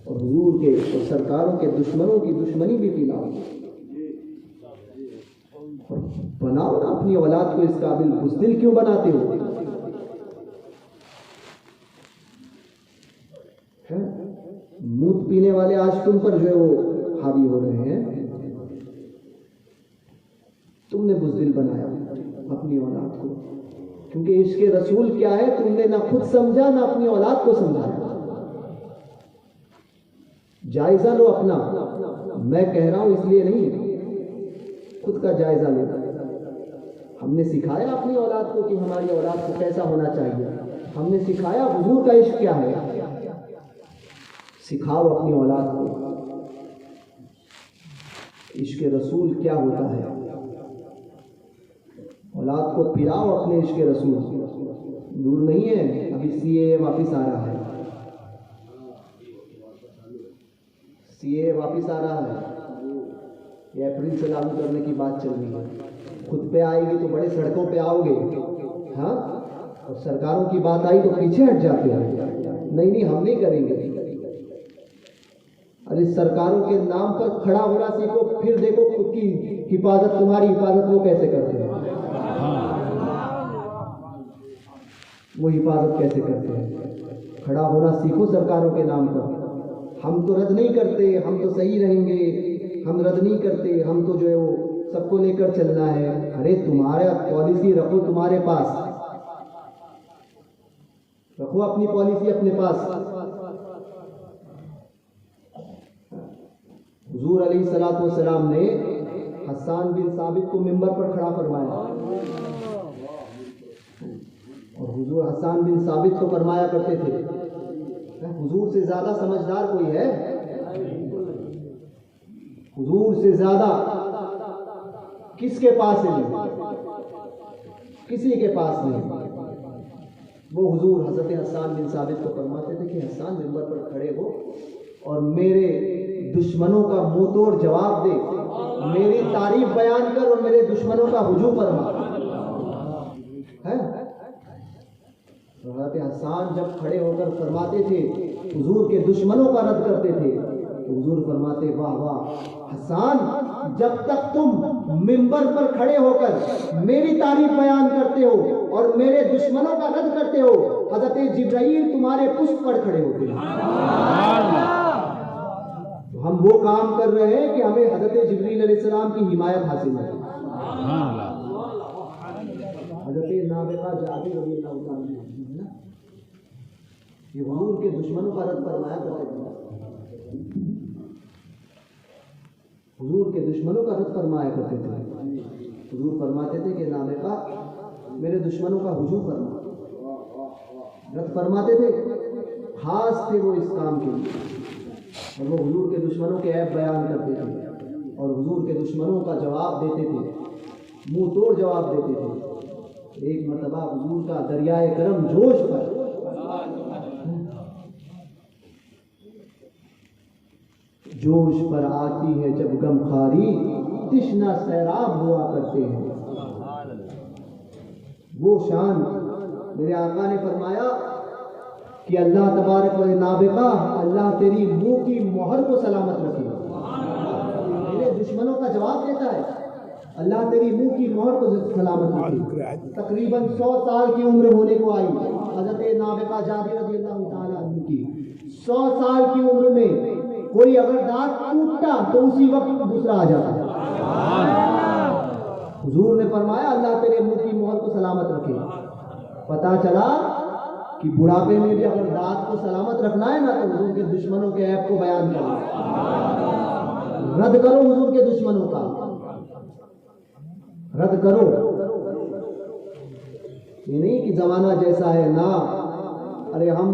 اور حضور کے اور سرکاروں کے دشمنوں کی دشمنی بھی پلاؤ۔ بناؤ نا اپنی اولاد کو اس قابل، بزدل کیوں بناتے ہو؟ مونت پینے والے آج تم پر جو ہے وہ حاوی ہو رہے ہیں۔ تم نے بزدل بنایا اپنی اولاد کو، کیونکہ عشق رسول کیا ہے تم نے نہ خود سمجھا نہ اپنی اولاد کو سمجھایا۔ جائزہ لو اپنا، میں کہہ رہا ہوں اس لیے نہیں، خود کا جائزہ لو۔ ہم نے سکھایا اپنی اولاد کو کہ ہماری اولاد کو کیسا ہونا چاہیے، ہم نے سکھایا حضور کا عشق کیا ہے، سکھاؤ اپنی اولاد کو عشق رسول کیا ہوتا ہے، اولاد کو پلاؤ اپنے عشق رسول۔ دور نہیں ہے، ابھی سی اے واپس آ رہا ہے، سی اے واپس آ رہا ہے، یہ اپریل سے لاگو کرنے کی بات چل رہی ہے۔ خود پہ آئے گی تو بڑے سڑکوں پہ آؤ گے، ہاں، اور سرکاروں کی بات آئی تو پیچھے ہٹ جاتے ہیں، نہیں ہم نہیں کریں گے۔ ارے سرکاروں کے نام پر کھڑا ہونا سیکھو، پھر دیکھو خود کی حفاظت، تمہاری حفاظت وہ کیسے کرتے ہیں، وہ حفاظت کیسے کرتے ہیں۔ کھڑا ہونا سیکھو سرکاروں کے نام پر۔ ہم تو رد نہیں کرتے، ہم تو صحیح رہیں گے، ہم رد نہیں کرتے، ہم تو جو ہے وہ سب کو لے کر چلنا ہے۔ ارے تمہارا پالیسی رکھو، تمہارے پاس رکھو اپنی پالیسی اپنے پاس۔ حضور علیہ الصلوۃ والسلام نے حسان بن ثابت کو ممبر پر کھڑا فرمایا، اور حضور حسان بن ثابت کو فرمایا کرتے تھے، حضور سے زیادہ سمجھدار کوئی ہے؟ حضور سے زیادہ کس کے پاس ہے؟ کسی کے پاس نہیں۔ وہ حضور حضرت حسان بن ثابت کو فرماتے تھے کہ حسان ممبر پر کھڑے ہو اور میرے دشمنوں کا منہ توڑ جواب دے، میری تعریف بیان کر اور میرے دشمنوں کا ہجوم فرما۔ حضرت حسان جب کھڑے ہو کر فرماتے تھے، حضور کے دشمنوں کا رد کرتے تھے، تو حضور فرماتے واہ واہ حسان، جب تک تم منبر پر کھڑے ہو کر میری تعریف بیان کرتے ہو اور میرے دشمنوں کا رد کرتے ہو، حضرت جبرائیل تمہارے پشت پر کھڑے ہوتے ہیں۔ تو ہم وہ کام کر رہے ہیں کہ ہمیں حضرت جبرائیل علیہ السلام کی حمایت حاصل ہے۔ حضرت نابغہ جابر رضی اللہ تعالیٰ عنہ یہ حضور کے دشمنوں کا رد فرمایا کرتے تھے، حضور کے دشمنوں کا رد فرمایا کرتے تھے۔ حضور فرماتے تھے کہ نابغہ میرے دشمنوں کا ہجوم فرما، رد فرماتے تھے، خاص تھے وہ اس کام کے لیے، اور وہ حضور کے دشمنوں کے عیب بیان کرتے تھے اور حضور کے دشمنوں کا جواب دیتے تھے، منہ توڑ جواب دیتے تھے۔ ایک مرتبہ حضور کا دریائے کرم جوش پر آتی ہے جب غم خاری، تشنا سیراب ہوا کرتے ہیں۔ وہ شان میرے آقا نے فرمایا کہ اللہ تبارک و نابغہ، اللہ تیری منہ کی مہر کو سلامت رکھے۔ میرے دشمنوں کا جواب دیتا ہے، اللہ تیری منہ کی مہر کو سلامت رکھے۔ تقریباً 100 سال کی عمر ہونے کو آئی حضرت نابغہ جابر رضی اللہ تعالیٰ عنہ کی۔ 100 سال کی عمر میں کوئی اگر دانت ٹوٹتا تو اسی وقت دوسرا آ جاتا۔ حضور نے فرمایا اللہ تیرے منہ کی مہر کو سلامت رکھے۔ پتا چلا کہ بڑھاپے میں بھی اگر دانت کو سلامت رکھنا ہے نا تو حضور کے دشمنوں کے عیب کو بیان کرو، رد کرو، حضور کے دشمنوں کا رد کرو۔ یہ نہیں کہ زمانہ جیسا ہے نا۔ ارے ہم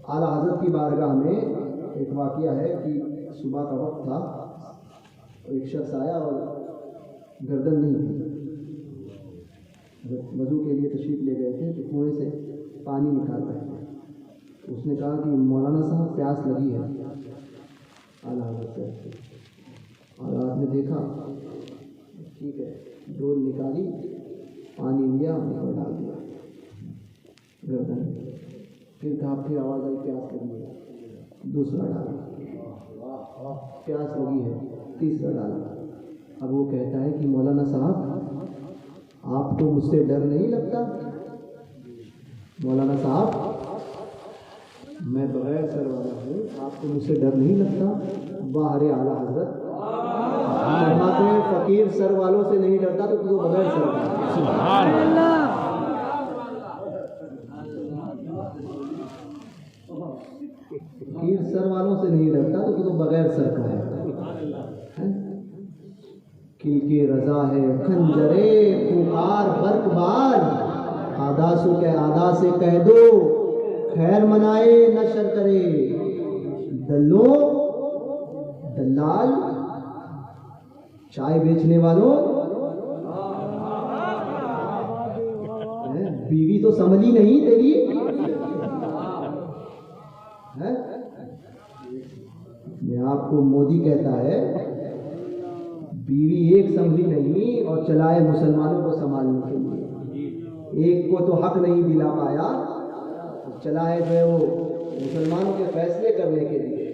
اعلیٰ حضرت کی بارگاہ میں ایک واقعہ ہے کہ صبح کا وقت تھا، ایک شخص آیا اور گردن نہیں تھی، وضو کے لیے تشریف لے گئے تھے تو کنویں سے پانی نکال رہے تھے۔ اس نے کہا کہ مولانا صاحب پیاس لگی ہے۔ اعلیٰ حضرت نے دیکھا، ٹھیک ہے، ڈول نکالی، پانی لیا، اوپر ڈال دیا گردن میں، پھر کہا، پھر آواز آئی پیاس لگی ہے، دوسرا ڈالا، پیاس لگی ہے، تیسرا ڈالا۔ اب وہ کہتا ہے کہ مولانا صاحب آپ کو مجھ سے ڈر نہیں لگتا؟ مولانا صاحب میں بغیر سر والا ہوں، آپ کو مجھ سے ڈر نہیں لگتا؟ باہر اعلیٰ حضرت فرماتے ہیں فقیر سر والوں سے نہیں ڈرتا تو وہ بغیر سر والا۔ سبحان اللہ۔ تیر سر والوں سے نہیں ڈرتا تو بغیر سر کا ہے. کل کے رضا ہے خنجرے پکار برق بار، آداسوں کے آدا سے کہہ دو خیر منائے نہ شر کرے. دلو دلال چائے بیچنے والوں، بیوی تو سنبھلی نہیں تیری. میں آپ کو مودی کہتا ہے بیوی ایک سنبھلی نہیں اور چلائے مسلمانوں کو سنبھالنے کے لیے. ایک کو تو حق نہیں دلا پایا، چلائے جو ہے وہ مسلمانوں کے فیصلے کرنے کے لیے.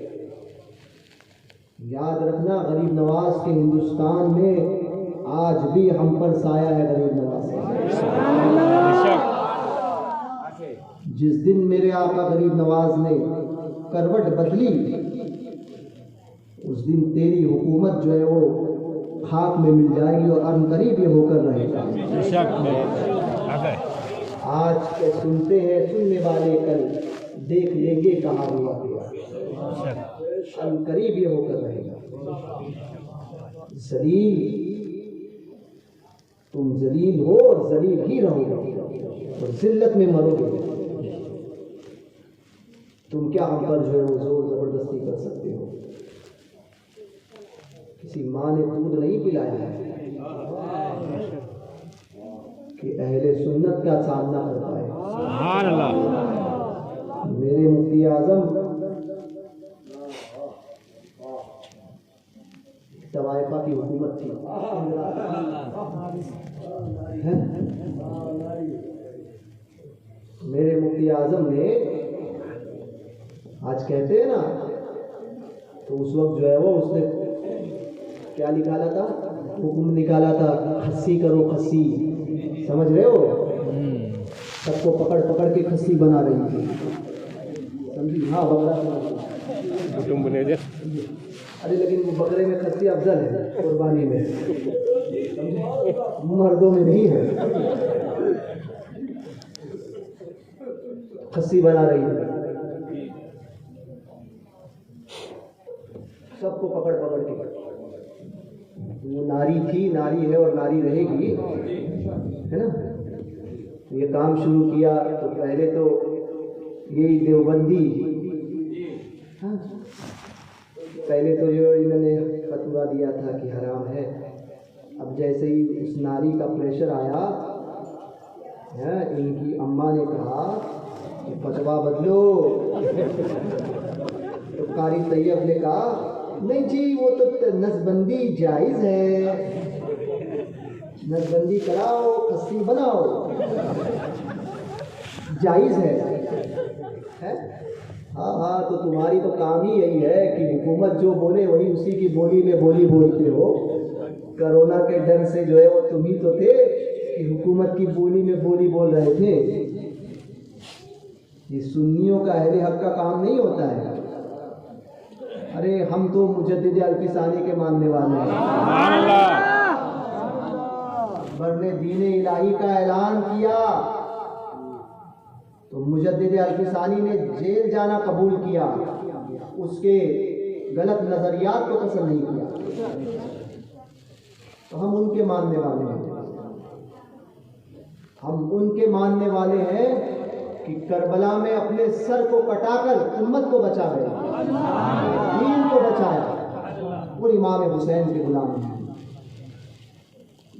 یاد رکھنا غریب نواز کے ہندوستان میں آج بھی ہم پر سایہ ہے غریب نواز کا. جس دن میرے آقا غریب نواز نے کروٹ بدلی اس دن تیری حکومت جو ہے وہ خاک میں مل جائے گی اور ان قریب یہ ہو کر رہے گا. آج کے سنتے ہیں سننے والے کل دیکھ لیں گے کہاں ہوا گیا. ان قریب یہ ہو کر رہے گا. ذلیل تم ذلیل ہو اور ذلیل ہی رہو گے اور ذلت میں مرو گے. تم کیا ہم پر جو ہے وہ زور زبردستی کر سکتے ہو؟ کسی ماں نے دودھ نہیں پلایا ہے کہ اہل سنت کا سامنا کر پائے. سبحان اللہ. میرے مفتی اعظم طوائفہ کی حکومت تھی. میرے مفتی اعظم نے آج کہتے ہیں نا تو اس وقت جو ہے وہ اس نے کیا نکالا تھا؟ حکم نکالا تھا کھسی کرو کھسی. سمجھ رہے ہو؟ سب کو پکڑ پکڑ کے کھسی بنا رہی تھی. سمجھی؟ ہاں بکرا. ارے لیکن وہ بکرے میں کھسی افضل ہے قربانی میں، مردوں میں نہیں ہے. کھسی بنا رہی ہے سب کو پکڑ پکڑ کے. وہ ناری تھی، ناری ہے اور ناری رہے گی، ہے نا. یہ کام شروع کیا تو پہلے تو یہی دیوبندی، پہلے تو جو انہوں نے فتویٰ دیا تھا کہ حرام ہے. اب جیسے ہی اس ناری کا پریشر آیا، ان کی اماں نے کہا کہ فتویٰ بدلو. تو قاری طیب نے کہا نہیں جی وہ تو نسبندی جائز ہے، نسبندی کراؤ کھسی بناؤ جائز ہے. ہاں ہاں تو تمہاری تو کام ہی یہی ہے کہ حکومت جو بولے وہی اسی کی بولی میں بولی بولتے ہو. کرونا کے ڈر سے جو ہے وہ تم ہی تو تھے کہ حکومت کی بولی میں بولی بول رہے تھے. یہ سنیوں کا اہل حق کا کام نہیں ہوتا ہے. ارے ہم تو مجدد الفی ثانی کے ماننے والے ہیں. اکبر نے دین الہی کا اعلان کیا تو مجدد الفی ثانی نے جیل جانا قبول کیا، اس کے غلط نظریات کو پسند نہیں کیا. تو ہم ان کے ماننے والے ہیں. ہم ان کے ماننے والے ہیں کہ کربلا میں اپنے سر کو کٹا کر امت کو بچا گئے، دین کو بچایا. وہ امام حسین کے غلام ہیں.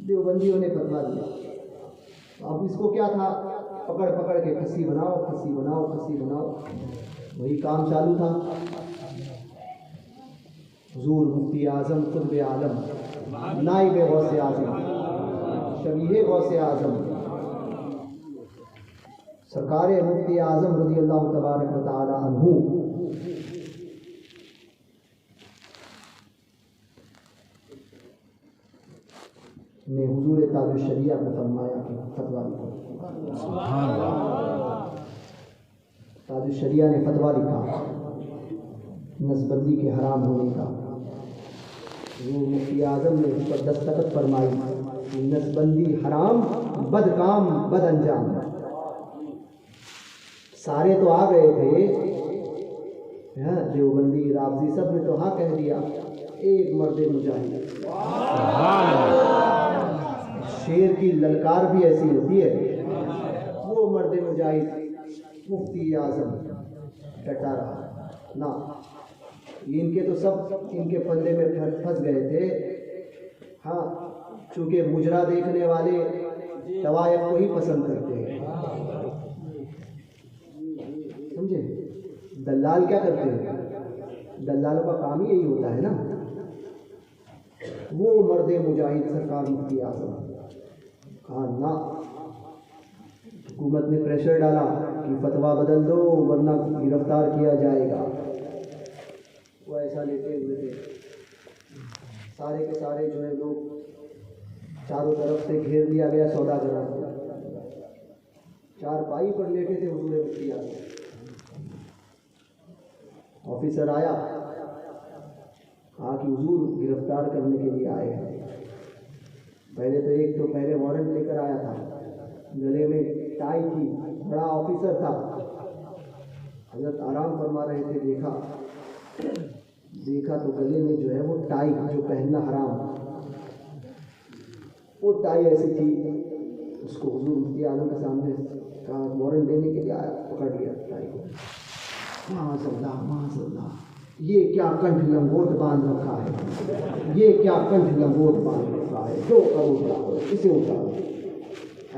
دیوبندیوں نے فتویٰ دیا. اب اس کو کیا تھا؟ پکڑ پکڑ کے کھسی بناؤ کھسی بناؤ کھسی بناؤ. وہی کام چالو تھا. حضور مفتی اعظم قطب عالم نائب غوث اعظم شبیہ غوث اعظم سرکار مفتی اعظم رضی اللہ تبارک و تعالی عنہ نے حضور تاج الشریعہ کو فرمایا کہ فتویٰ لکھو. تاج الشریعہ نے فتویٰ لکھا نسبندی کے حرام ہونے کا. حضور مفتی اعظم نے اس پر دستخط فرمائی کہ نسبندی حرام، بد کام بد انجام. سارے تو آ گئے تھے دیوبندی رافضی سب نے تو ہاں کہہ دیا، ایک مرد مجاہد۔ شیر کی للکار بھی ایسی ہوتی ہے، وہ مرد مجاہد مفتی اعظم ڈٹا رہا نہ، ان کے تو سب ان کے پلے میں پھنس گئے تھے۔ ہاں، چونکہ مجرا دیکھنے والے طوائف کو ہی پسند کرتے ہیں، سمجھے؟ دلال کیا کرتے ہیں؟ دلالوں کا کام ہی یہی ہوتا ہے نا۔ وہ مرد مجاہد سرکار مفتی اعظم کہا نہ، حکومت نے پریشر ڈالا کہ فتویٰ بدل دو ورنہ گرفتار کیا جائے گا۔ وہ ایسا لیتے ہوئے تھے، سارے کے سارے جو ہے لوگ چاروں طرف سے گھیر لیا گیا، سوداگروں کو چارپائی پر لیٹے تھے حضور مفتی اعظم۔ آفیسر آیا، کہا کہ حضور گرفتار کرنے کے لیے آئے ہیں۔ پہلے تو ایک تو پہلے وارنٹ لے کر آیا تھا، گلے میں ٹائی تھی، بڑا آفیسر تھا۔ حضرت آرام فرما رہے تھے، دیکھا تو گلے میں جو ہے وہ ٹائی جو پہننا حرام، وہ ٹائی ایسی تھی۔ اس کو حضور مفتی اعظم کے سامنے کہا، وارنٹ دینے کے لیے آیا، پکڑ لیا ٹائی کو۔ معاذ اللہ، معاذ اللہ، یہ کیا کنٹھ لنگوٹ باندھ رکھا ہے، یہ کیا کنٹھ لنگوٹ باندھ رکھا ہے، 2 کروڑ لاؤ اسے اتارو۔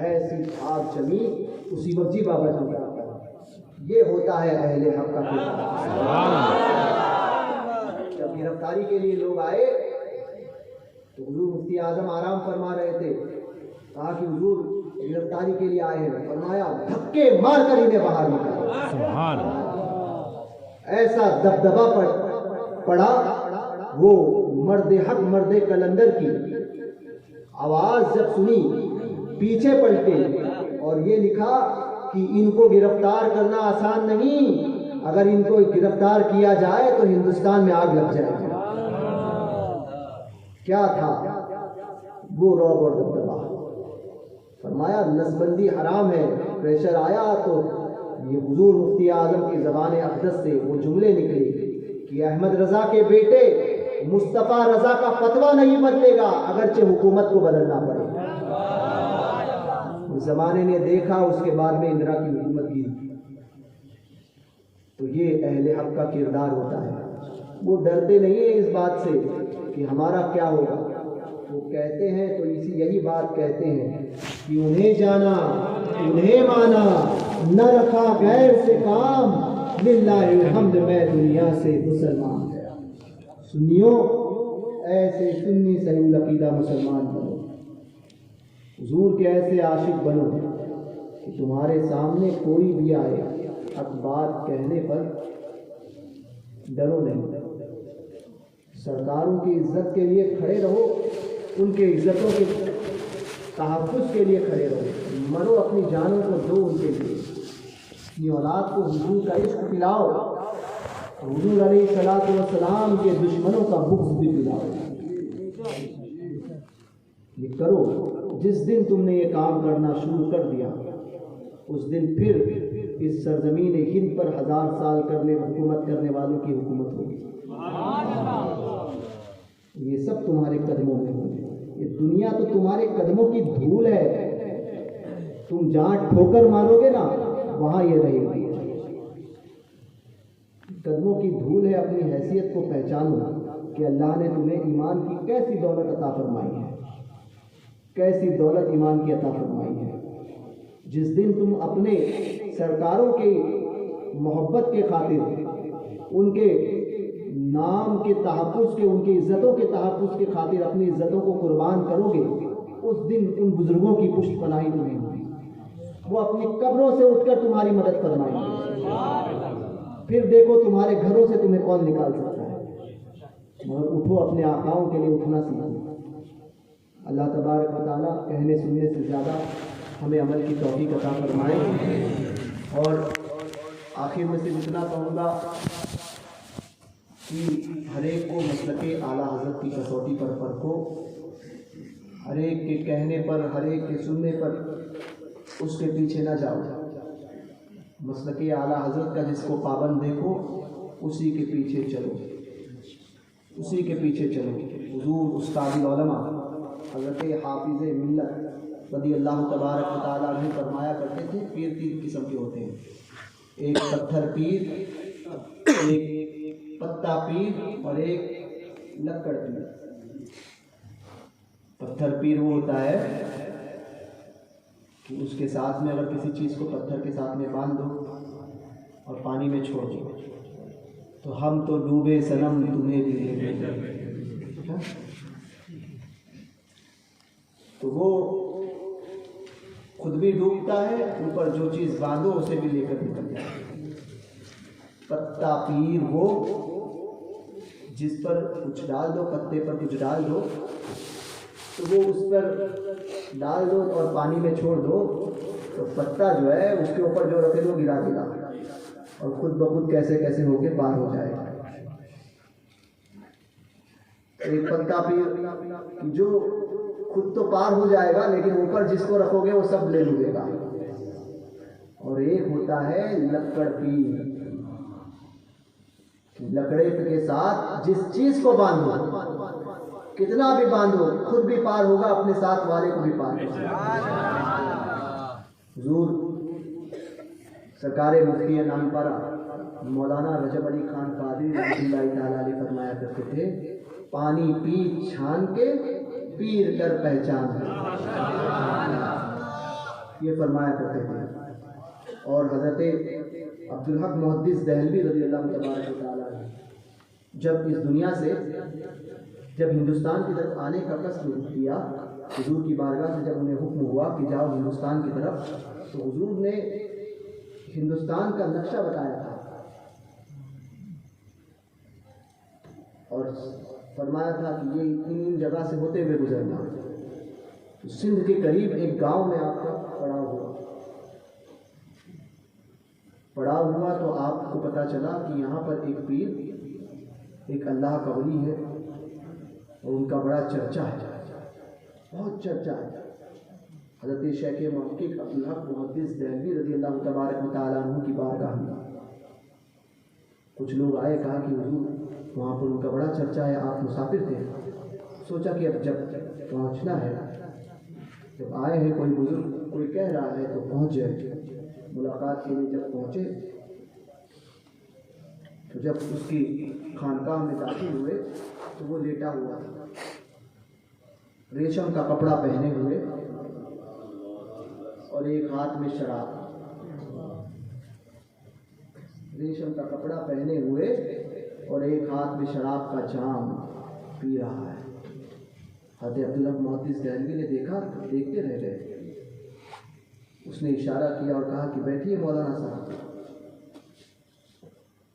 ایسی آگ چلی، اسی وقت جی بابا جی، یہ ہوتا ہے اہل حق کا کردار۔ جب گرفتاری کے لیے لوگ آئے تو حضور مفتی اعظم آرام فرما رہے تھے، کہا کہ حضور گرفتاری کے لیے آئے ہیں، فرمایا دھکے مار کر انہیں باہر نکالو۔ سبحان اللہ، ایسا دبدبا پڑا۔ وہ مرد حق مرد کلندر کی آواز جب سنی، پیچھے پلٹے اور یہ لکھا کہ ان کو گرفتار کرنا آسان نہیں، اگر ان کو گرفتار کیا جائے تو ہندوستان میں آگ لگ جائے گی۔ کیا تھا وہ رعب اور دبدبا؟ فرمایا نسبندی حرام ہے۔ پریشر آیا تو یہ حضور مفتی اعظم کی زبان اقدس سے وہ جملے نکلے کہ احمد رضا کے بیٹے مصطفیٰ رضا کا فتویٰ نہیں بدلے گا اگرچہ حکومت کو بدلنا پڑے۔ اس زمانے نے دیکھا، اس کے بعد میں اندرا کی حکومت کی۔ تو یہ اہل حق کا کردار ہوتا ہے، وہ ڈرتے نہیں ہیں اس بات سے کہ ہمارا کیا ہوگا۔ وہ کہتے ہیں تو یہی بات کہتے ہیں کہ انہیں جانا انہیں مانا، نہ رکھا غیر سے کام، للہ الحمد میں دنیا سے مسلمان گیا۔ سنیوں، ایسے سنی صحیح العقیدہ مسلمان بنو، حضور کے ایسے عاشق بنو کہ تمہارے سامنے کوئی بھی آئے حق بات کہنے پر ڈرو نہیں۔ سرکاروں کی عزت کے لیے کھڑے رہو، ان کے عزتوں کے تحفظ کے لیے کھڑے رہو، مرو اپنی جانوں کو دو ان کے لیے، اپنی اولاد کو حضور کا عشق پلاؤ، حضور علیہ الصلوۃ والسلام کے دشمنوں کا بغض بھی پلاؤ۔ یہ کرو، جس دن تم نے یہ کام کرنا شروع کر دیا اس دن پھر اس سرزمین ہند پر 1000 سال حکومت کرنے والوں کی حکومت ہوگی۔ یہ سب تمہارے قدموں میں ہوگی، یہ دنیا تو تمہارے قدموں کی دھول ہے، تم جہاں ٹھوکر مارو گے نا وہاں یہ رہے گی۔ قدموں کی دھول ہے، اپنی حیثیت کو پہچانو کہ اللہ نے تمہیں ایمان کی کیسی دولت عطا فرمائی ہے، کیسی دولت ایمان کی عطا فرمائی ہے۔ جس دن تم اپنے سرکاروں کی محبت کے خاطر، ان کے نام کے تحفظ کے، ان کی عزتوں کے تحفظ کے خاطر اپنی عزتوں کو قربان کرو گے، اس دن ان بزرگوں کی پشت پناہی تمہیں ہوگی، وہ اپنی قبروں سے اٹھ کر تمہاری مدد فرمائیں گے۔ پھر دیکھو تمہارے گھروں سے تمہیں کون نکال سکتا ہے، مگر اٹھو، اپنے آقاؤں کے لیے اٹھنا سیکھو۔ اللہ تبارک و تعالیٰ کہنے سننے سے زیادہ ہمیں عمل کی توفیق عطا فرمائے۔ اور آخر میں صرف اتنا کہوں گا کہ ہر ایک کو مسلک اعلیٰ حضرت کی کسوٹی پر پرکھو، ہر ایک کے کہنے پر، ہر ایک کے سننے پر اس کے پیچھے نہ جاؤ۔ مسلک اعلیٰ حضرت کا جس کو پابند دیکھو اسی کے پیچھے چلو، اسی کے پیچھے چلو۔ حضور استاد العلماء حضرت حافظ ملت رضی اللہ تبارک و تعالیٰ عنہ فرمایا کرتے تھے پیر تین قسم کے ہوتے ہیں، ایک پتھر پیر، ایک پتا پیر، اور ایک لکڑ پیر۔ پتھر پیر وہ ہوتا ہے کہ اس کے ساتھ میں اگر کسی چیز کو پتھر کے ساتھ میں باندھ دو اور پانی میں چھوڑ دو تو ہم تو ڈوبے صنم تمہیں بھی ڈوبے، تو وہ خود بھی ڈوبتا ہے، اوپر جو چیز باندھو اسے بھی لے کر نکل جاتا ہے۔ پتا پیر وہ جس پر کچھ ڈال دو، پتے پر کچھ ڈال دو تو وہ اس پر ڈال دو اور پانی میں چھوڑ دو تو پتا جو ہے اس کے اوپر جو رکھے دو گرا گرا اور خود بخود کیسے کیسے ہو کے پار ہو جائے گا۔ ایک پتا پیر جو خود تو پار ہو جائے گا لیکن اوپر جس کو رکھو گے وہ سب لے لے گا، اور ایک ہوتا ہے لکڑ پیر، لکڑے کے ساتھ جس چیز کو باندھو، کتنا بھی باندھو خود بھی پار ہوگا، اپنے ساتھ والے کو بھی پار ہوگا۔ حضور سرکار مفتی نامپارا مولانا رجب علی خان قادری رحمۃ اللہ تعالیٰ علیہ فرمایا کرتے تھے، پانی پی چھان کے پیر کر پہچان، یہ فرمایا کرتے تھے۔ اور حضرت عبدالحق محدث دہلوی رضی اللہ تبارک و تعالیٰ عنہ جب اس دنیا سے جب ہندوستان کی طرف آنے کا قصد کیا، حضور کی بارگاہ سے جب انہیں حکم ہوا کہ جاؤ ہندوستان کی طرف، تو حضور نے ہندوستان کا نقشہ بتایا تھا اور فرمایا تھا کہ یہ ان جگہ سے ہوتے ہوئے گزرنا۔ سندھ کے قریب ایک گاؤں میں آپ کا پڑاؤ ہوا تو آپ کو پتہ چلا کہ یہاں پر ایک پیر، ایک اللہ کا ولی ہے اور ان کا بڑا چرچا ہے، بہت چرچا ہے۔ حضرت شیخ محقق عبدالحق محدث دہلوی رضی اللہ تبارک و تعالیٰ عنہ کی بارگاہ میں کچھ لوگ آئے، کہا کہ حضور وہاں پر ان کا بڑا چرچا ہے، آپ مسافر تھے، سوچا کہ اب جب پہنچنا ہے، جب آئے ہیں کوئی بزرگ کوئی کہہ رہا ہے تو پہنچ جائے۔ ملاقات کے لیے جب پہنچے تو جب اس کی خانقاہ میں داخل ہوئے تو وہ لیٹا ہوا تھا، ریشم کا کپڑا پہنے ہوئے اور ایک ہاتھ میں شراب، ریشم کا کپڑا پہنے ہوئے اور ایک ہاتھ میں شراب کا جام پی رہا ہے۔ حضرت عبدالحق محدث دہلوی نے دیکھا، دیکھتے رہ گئے۔ اس نے اشارہ کیا اور کہا کہ بیٹھیے مولانا صاحب۔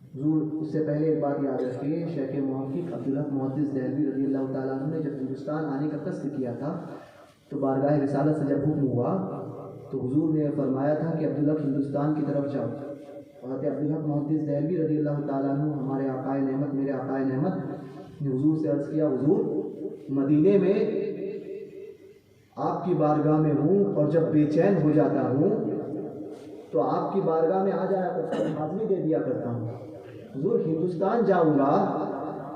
حضور اس سے پہلے ایک بات یاد رکھیے، شیخ محقق عبدالحق محدث دہلوی رضی اللہ تعالیٰ عنہ نے جب ہندوستان آنے کا قصد کیا تھا تو بارگاہ رسالت سے جب حکم ہوا تو حضور نے فرمایا تھا کہ عبدالحق ہندوستان کی طرف جاؤ۔ حضرت عبدالحق محدث دہلوی رضی اللہ تعالیٰ عنہ ہمارے آقائے نعمت، میرے آقائے نعمت نے حضور سے عرض کیا، حضور مدینے میں آپ کی بارگاہ میں ہوں اور جب بے چین ہو جاتا ہوں تو آپ کی بارگاہ میں آ جایا کرتا ہوں، حاضری دے دیا کرتا ہوں۔ حضور ہندوستان جاؤں گا،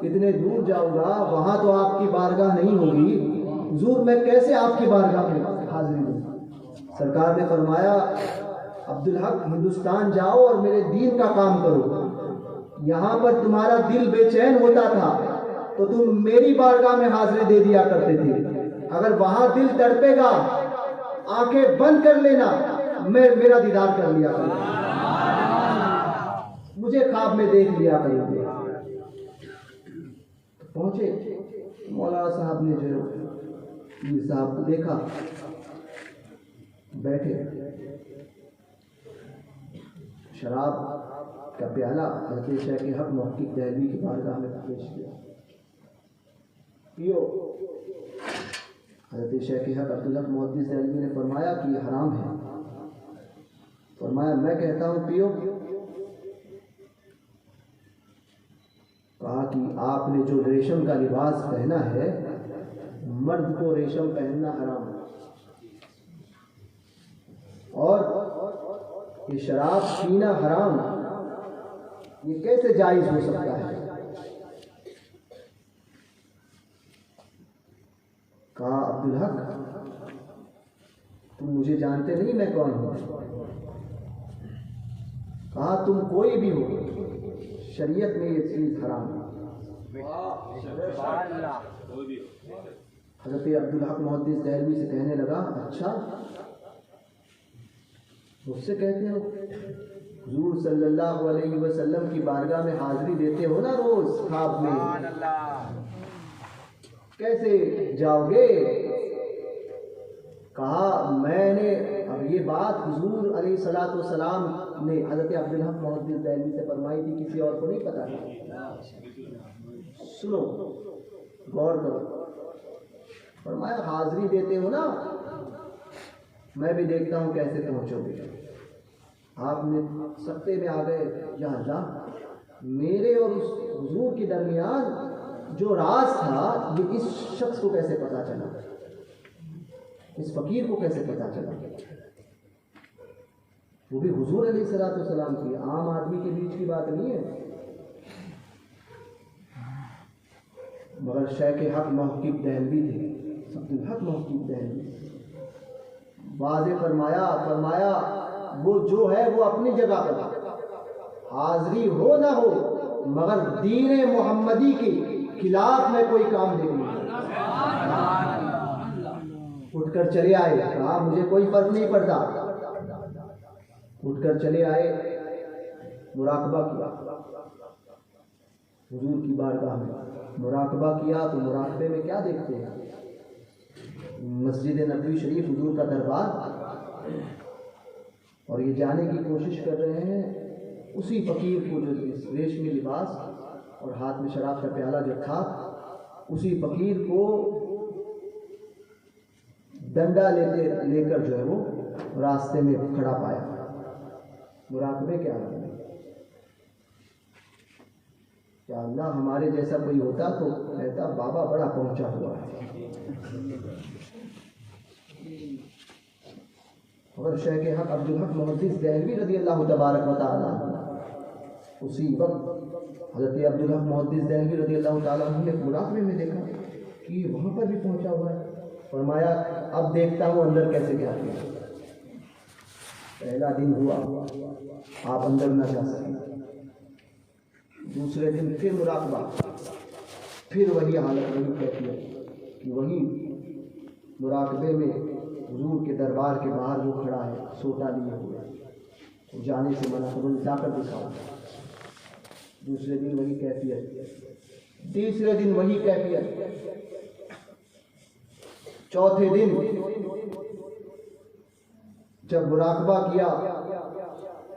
اتنے دور جاؤں گا، وہاں تو آپ کی بارگاہ نہیں ہوگی، حضور میں کیسے آپ کی بارگاہ میں حاضری دوں؟ سرکار نے فرمایا، عبدالحق ہندوستان جاؤ اور میرے دین کا کام کرو، یہاں پر تمہارا دل بے چین ہوتا تھا تو تم میری بارگاہ میں حاضری دے دیا کرتے تھے، اگر وہاں دل تڑپے گا آنکھیں بند کر لینا، میرا دیدار کر لیا کرو، مجھے خواب میں دیکھ لیا کرو گے۔ پہنچے، مولانا صاحب نے جو پیر صاحب کو دیکھا، بیٹھے، شراب کا پیالہ حضرت شیخ حق محقق دہلوی کی بارگاہ میں پیش کیا، پیو۔ حضرت شیخ حق عبدالحق محدث دہلوی نے فرمایا کہ یہ حرام ہے۔ فرمایا میں کہتا ہوں پیو۔ کہا کہ آپ نے جو ریشم کا لباس پہنا ہے، مرد کو ریشم پہننا حرام ہے، اور یہ شراب پینا حرام، یہ کیسے جائز ہو سکتا ہے؟ کہا عبدالحق تم مجھے جانتے نہیں میں کون ہوں؟ کہا تم کوئی بھی ہو، شریعت میں یہ چیز حرام ہے۔ حضرت عبدالحق محدث دہلوی سے کہنے لگا اچھا مجھ سے کہتے ہو؟ حضور صلی اللہ علیہ وسلم کی بارگاہ میں حاضری دیتے ہو نا روز خواب میں، کیسے جاؤ گے؟ کہا میں نے، اب یہ بات حضور علیہ الصلوۃ والسلام نے حضرت عبدالحق محدث دہلوی سے فرمائی تھی، کسی اور کو نہیں پتا تھا۔ سنو غور کرو، فرمایا حاضری دیتے ہو نا، میں بھی دیکھتا ہوں کیسے پہنچو گے۔ آپ نے سکتے میں آ گئے، یا اللہ میرے اور اس حضور کے درمیان جو راز تھا یہ اس شخص کو کیسے پتا چلا، اس فقیر کو کیسے پتا چلا؟ وہ بھی حضور علیہ الصلوۃ والسلام کی، عام آدمی کے بیچ کی بات نہیں ہے۔ مگر شیخ حق محقق دہلوی تھے، عبدالحق محقق دہلوی، واضح فرمایا وہ جو ہے وہ اپنی جگہ پر، حاضری ہو نہ ہو مگر دین محمدی کے خلاف میں کوئی کام نہیں۔ اٹھ کر چلے آئے، کہا مجھے کوئی فرق نہیں پڑتا، اٹھ کر چلے آئے، مراقبہ کیا حضور کی بارگاہ میں، مراقبہ کیا تو مراقبے میں کیا دیکھتے ہیں؟ مسجد نبوی شریف حضور کا دربار، اور یہ جانے کی کوشش کر رہے ہیں اسی فقیر کو جو ریشمی لباس اور ہاتھ میں شراب کا پیالہ جو تھا، اسی فقیر کو ڈنڈا لے کر جو ہے وہ راستے میں کھڑا پایا۔ مراقبے کیا ہے؟ کیا اللہ ہمارے جیسا کوئی ہوتا تو کہتا بابا بڑا پہنچا ہوا ہے، اور شیخ حق عبدالحق محدث دہلوی رضی اللہ تبارک و تعالیٰ اسی وقت حضرت عبدالحق محدث دہلوی رضی اللہ تعالیٰ نے مراقبے میں دیکھا کہ وہاں پر بھی پہنچا ہوا ہے۔ فرمایا اب دیکھتا ہوں اندر کیسے کیا کیا۔ پہلا دن ہوا آپ اندر نہ جا سکے، دوسرے دن پھر مراقبہ، پھر وہی حالت، وہی کیفیت کہ وہی مراقبے میں حضور کے دربار کے باہر وہ کھڑا ہے سوٹا لیے ہوئے، جانے سے منع کرو، جا کر دکھاؤ۔ دوسرے دن وہی کیفیت، تیسرے دن وہی کیفیت، چوتھے دن جب مراقبہ کیا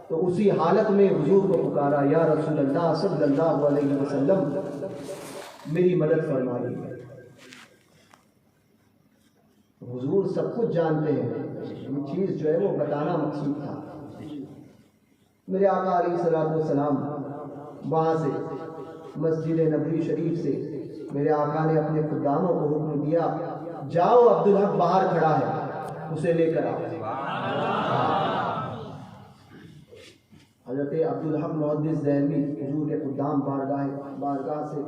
تو اسی حالت میں حضور کو پکارا، یا رسول اللہ صلی اللہ علیہ وسلم میری مدد فرمائیے۔ حضور سب کچھ جانتے ہیں، یہ چیز جو ہے وہ بتانا مقصود تھا۔ میرے آقا علیہ الصلوۃ والسلام وہاں سے مسجد نبوی شریف سے میرے آقا نے اپنے خداموں کو حکم دیا، جاؤ عبدالحق باہر کھڑا ہے، اسے لے کر آؤ۔ حضرت عبدالحق محدث دہلوی حضور کے خدام بارگاہ سے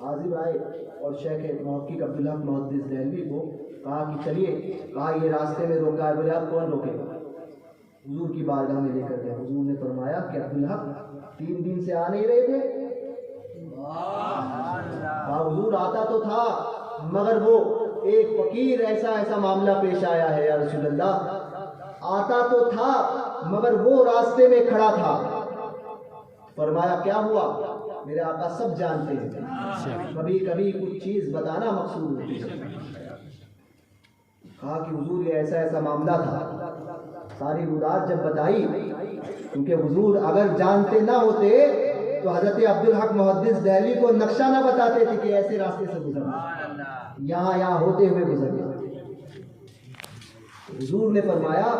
حاضر آئے اور شیخ محقق عبدالحق محدث دہلوی کو کہا کہ چلیے، کہا یہ راستے میں روکا ہے، بولے آپ کون روکے گا؟ حضور کی بارگاہ میں لے کر گئے۔ حضور نے فرمایا کہ عبدالحق 3 دن سے آ نہیں رہے تھے؟ کہا حضور آتا تو تھا مگر وہ ایک فقیر ایسا معاملہ پیش آیا ہے یا رسول اللہ، آتا تو تھا مگر وہ راستے میں کھڑا تھا۔ فرمایا کیا ہوا؟ میرے آقا سب جانتے ہیں، کبھی کبھی کچھ چیز بتانا مقصود ہوتی ہے۔ کہا کہ حضور یہ ایسا معاملہ تھا، ساری بات جب بتائی، کیونکہ حضور اگر جانتے نہ ہوتے تو حضرت عبدالحق محدث دہلوی کو نقشہ نہ بتاتے تھے کہ ایسے راستے سے گزرنا، یہاں ہوتے ہوئے گزرنا۔ حضور نے فرمایا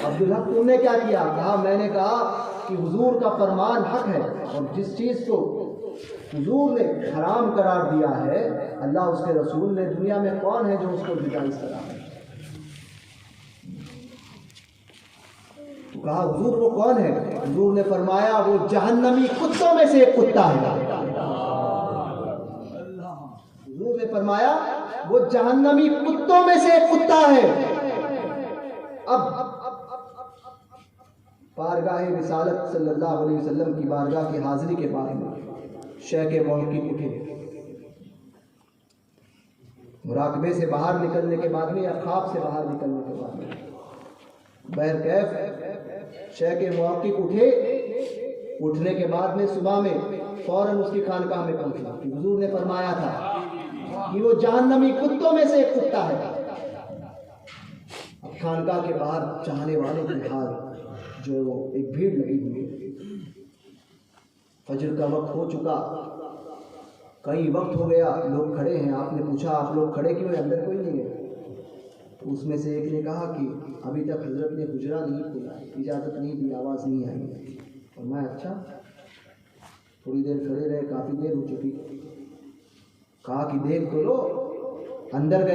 عبدالحق تم نے کیا کیا؟ کہا میں نے کہا کہ حضور کا فرمان حق ہے، اور جس چیز کو حضور نے حرام قرار دیا ہے، اللہ اس کے رسول نے، دنیا میں کون ہے جو اس کو جائز قرار دے؟ تو کہا حضور وہ کون ہے؟ حضور نے فرمایا وہ جہنمی کتوں میں سے ایک کتا ہے۔ حضور نے فرمایا وہ جہنمی کتوں میں سے ایک کتا ہے۔ اب بارگاہ رسالت صلی اللہ علیہ وسلم کی بارگاہ کی حاضری کے بعد میں شیخ موقف اٹھے، مراقبے سے باہر نکلنے کے بعد میں یا خواب سے باہر نکلنے کے بعد میں بہرکیف شیخ موقف اٹھے۔ اٹھنے کے بعد میں صبح میں فوراً اس کی خانقاہ میں پہنچا کہ حضور نے فرمایا تھا کہ وہ جہنمی کتوں میں سے ایک کتا ہے۔ اب خانقاہ کے باہر چاہنے والوں کی حال جو ایک بھیڑ لگی ہوئی ہے۔ فجر کا وقت ہو چکا، کئی وقت ہو گیا، لوگ کھڑے ہیں۔ آپ نے پوچھا آپ لوگ کھڑے کیوں ہیں، اندر کوئی نہیں ہے؟ تو اس میں سے ایک نے کہا کہ ابھی تک حضرت نے حجرہ نہیں کھولا، اجازت نہیں دی، آواز نہیں آئی۔ اور میں اچھا، تھوڑی دیر کھڑے رہے، کافی دیر ہو چکی، کہا کہ دیکھ تو لو۔ اندر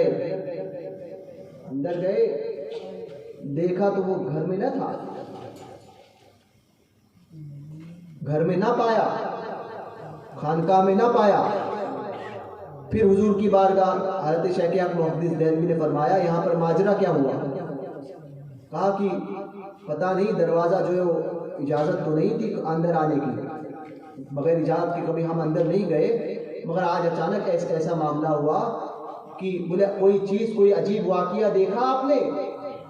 گئے، دیکھا تو وہ گھر میں نہ تھا، گھر میں نہ پایا، خانقاہ میں نہ پایا۔ پھر حضور کی بارگاہ حضرت شیخ محدث دہلوی نے فرمایا یہاں پر ماجرا کیا ہوا؟ کہا کہ پتہ نہیں، دروازہ جو ہے وہ اجازت تو نہیں تھی اندر آنے کی، بغیر اجازت کے کبھی ہم اندر نہیں گئے، مگر آج اچانک ایسا معاملہ ہوا کہ بولے کوئی چیز، کوئی عجیب واقعہ دیکھا آپ نے؟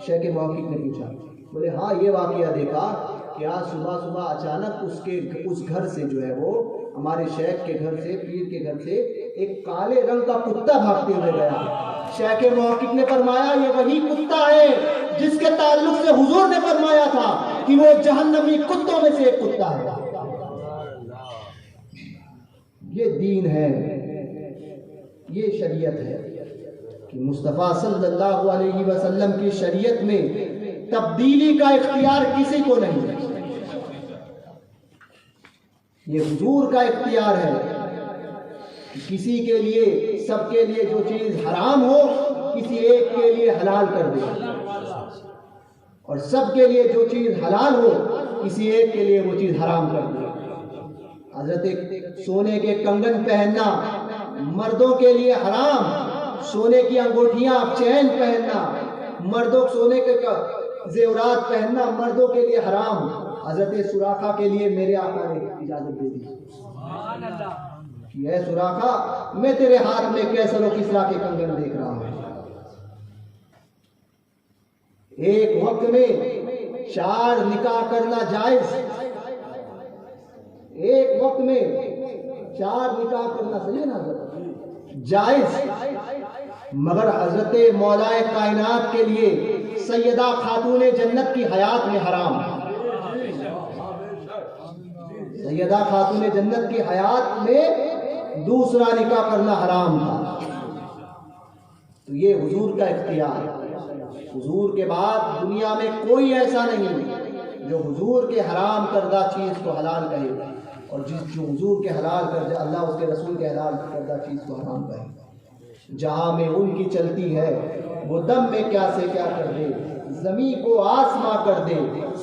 شیخ موقف نے پوچھا، بولے ہاں یہ واقعہ دیکھا کہ آج صبح اچانک اس گھر سے جو ہے وہ ہمارے شیخ کے گھر سے، پیر کے گھر سے ایک کالے رنگ کا کتا بھاگتے ہوئے گیا۔ شیخ موقف نے فرمایا یہ وہی کتا ہے جس کے تعلق سے حضور نے فرمایا تھا کہ وہ جہنمی کتوں میں سے ایک کتا ہے۔ یہ دین ہے، یہ شریعت ہے کہ مصطفیٰ صلی اللہ علیہ وسلم کی شریعت میں تبدیلی کا اختیار کسی کو نہیں ہے، یہ حضور کا اختیار ہے۔ کسی کے لیے، سب کے لیے جو چیز حرام ہو کسی ایک کے لیے حلال کر دے، اور سب کے لیے جو چیز حلال ہو کسی ایک کے لیے وہ چیز حرام کر دے۔ حضرت سونے کے کنگن پہننا مردوں کے لیے حرام، سونے کی انگوٹھیاں چین پہننا، مردوں سونے کے زیورات پہننا مردوں کے لیے حرام۔ حضرت سراخا کے لیے میرے آقا نے اجازت دے دی کہ اے سراخا میں تیرے ہاتھ میں کیسر و کسرا کے کنگن دیکھ رہا ہوں۔ ایک وقت میں 4 نکاح کرنا جائز، ایک وقت میں 4 نکاح کرنا صحیح ہے نا حضرت، جائز، مگر حضرت مولا کائنات کے لیے سیدہ خاتون جنت کی حیات میں حرام، سیدہ خاتون جنت کی حیات میں دوسرا نکاح کرنا حرام تھا۔ تو یہ حضور کا اختیار، حضور کے بعد دنیا میں کوئی ایسا نہیں جو حضور کے حرام کردہ چیز کو حلال کہے، اور جو حضور کے حلال کردہ، اللہ اس کے رسول کے حلال کردہ چیز کو حرام کہے۔ جہاں میں ان کی چلتی ہے وہ دم میں کیا سے کیا کر دے، زمین کو آسماں کر دے،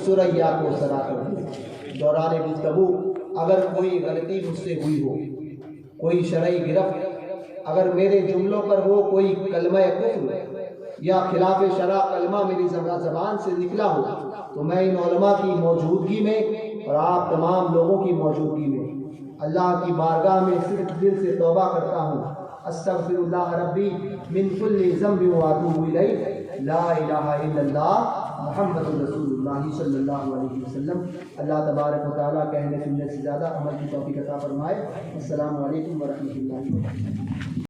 سریا کو سرا کر دے۔ دوران گفتگو اگر کوئی غلطی مجھ سے ہوئی ہو، کوئی شرعی گرفت اگر میرے جملوں پر ہو، کوئی کلمہ کفر یا خلاف شرع کلمہ میری زبان سے نکلا ہو، تو میں ان علماء کی موجودگی میں اور آپ تمام لوگوں کی موجودگی میں اللہ کی بارگاہ میں صرف دل سے توبہ کرتا ہوں، استغفر اللہ ربی من کل ذنب واتوب الیہ، لا الہ الا اللہ محمد رسول اللہ صلی اللہ علیہ وسلم۔ اللہ تبارک و تعالیٰ کہنے سننے سے زیادہ عمل کی توفیق عطا فرمائے۔ السلام علیکم ورحمۃ اللہ وبرکاتہ۔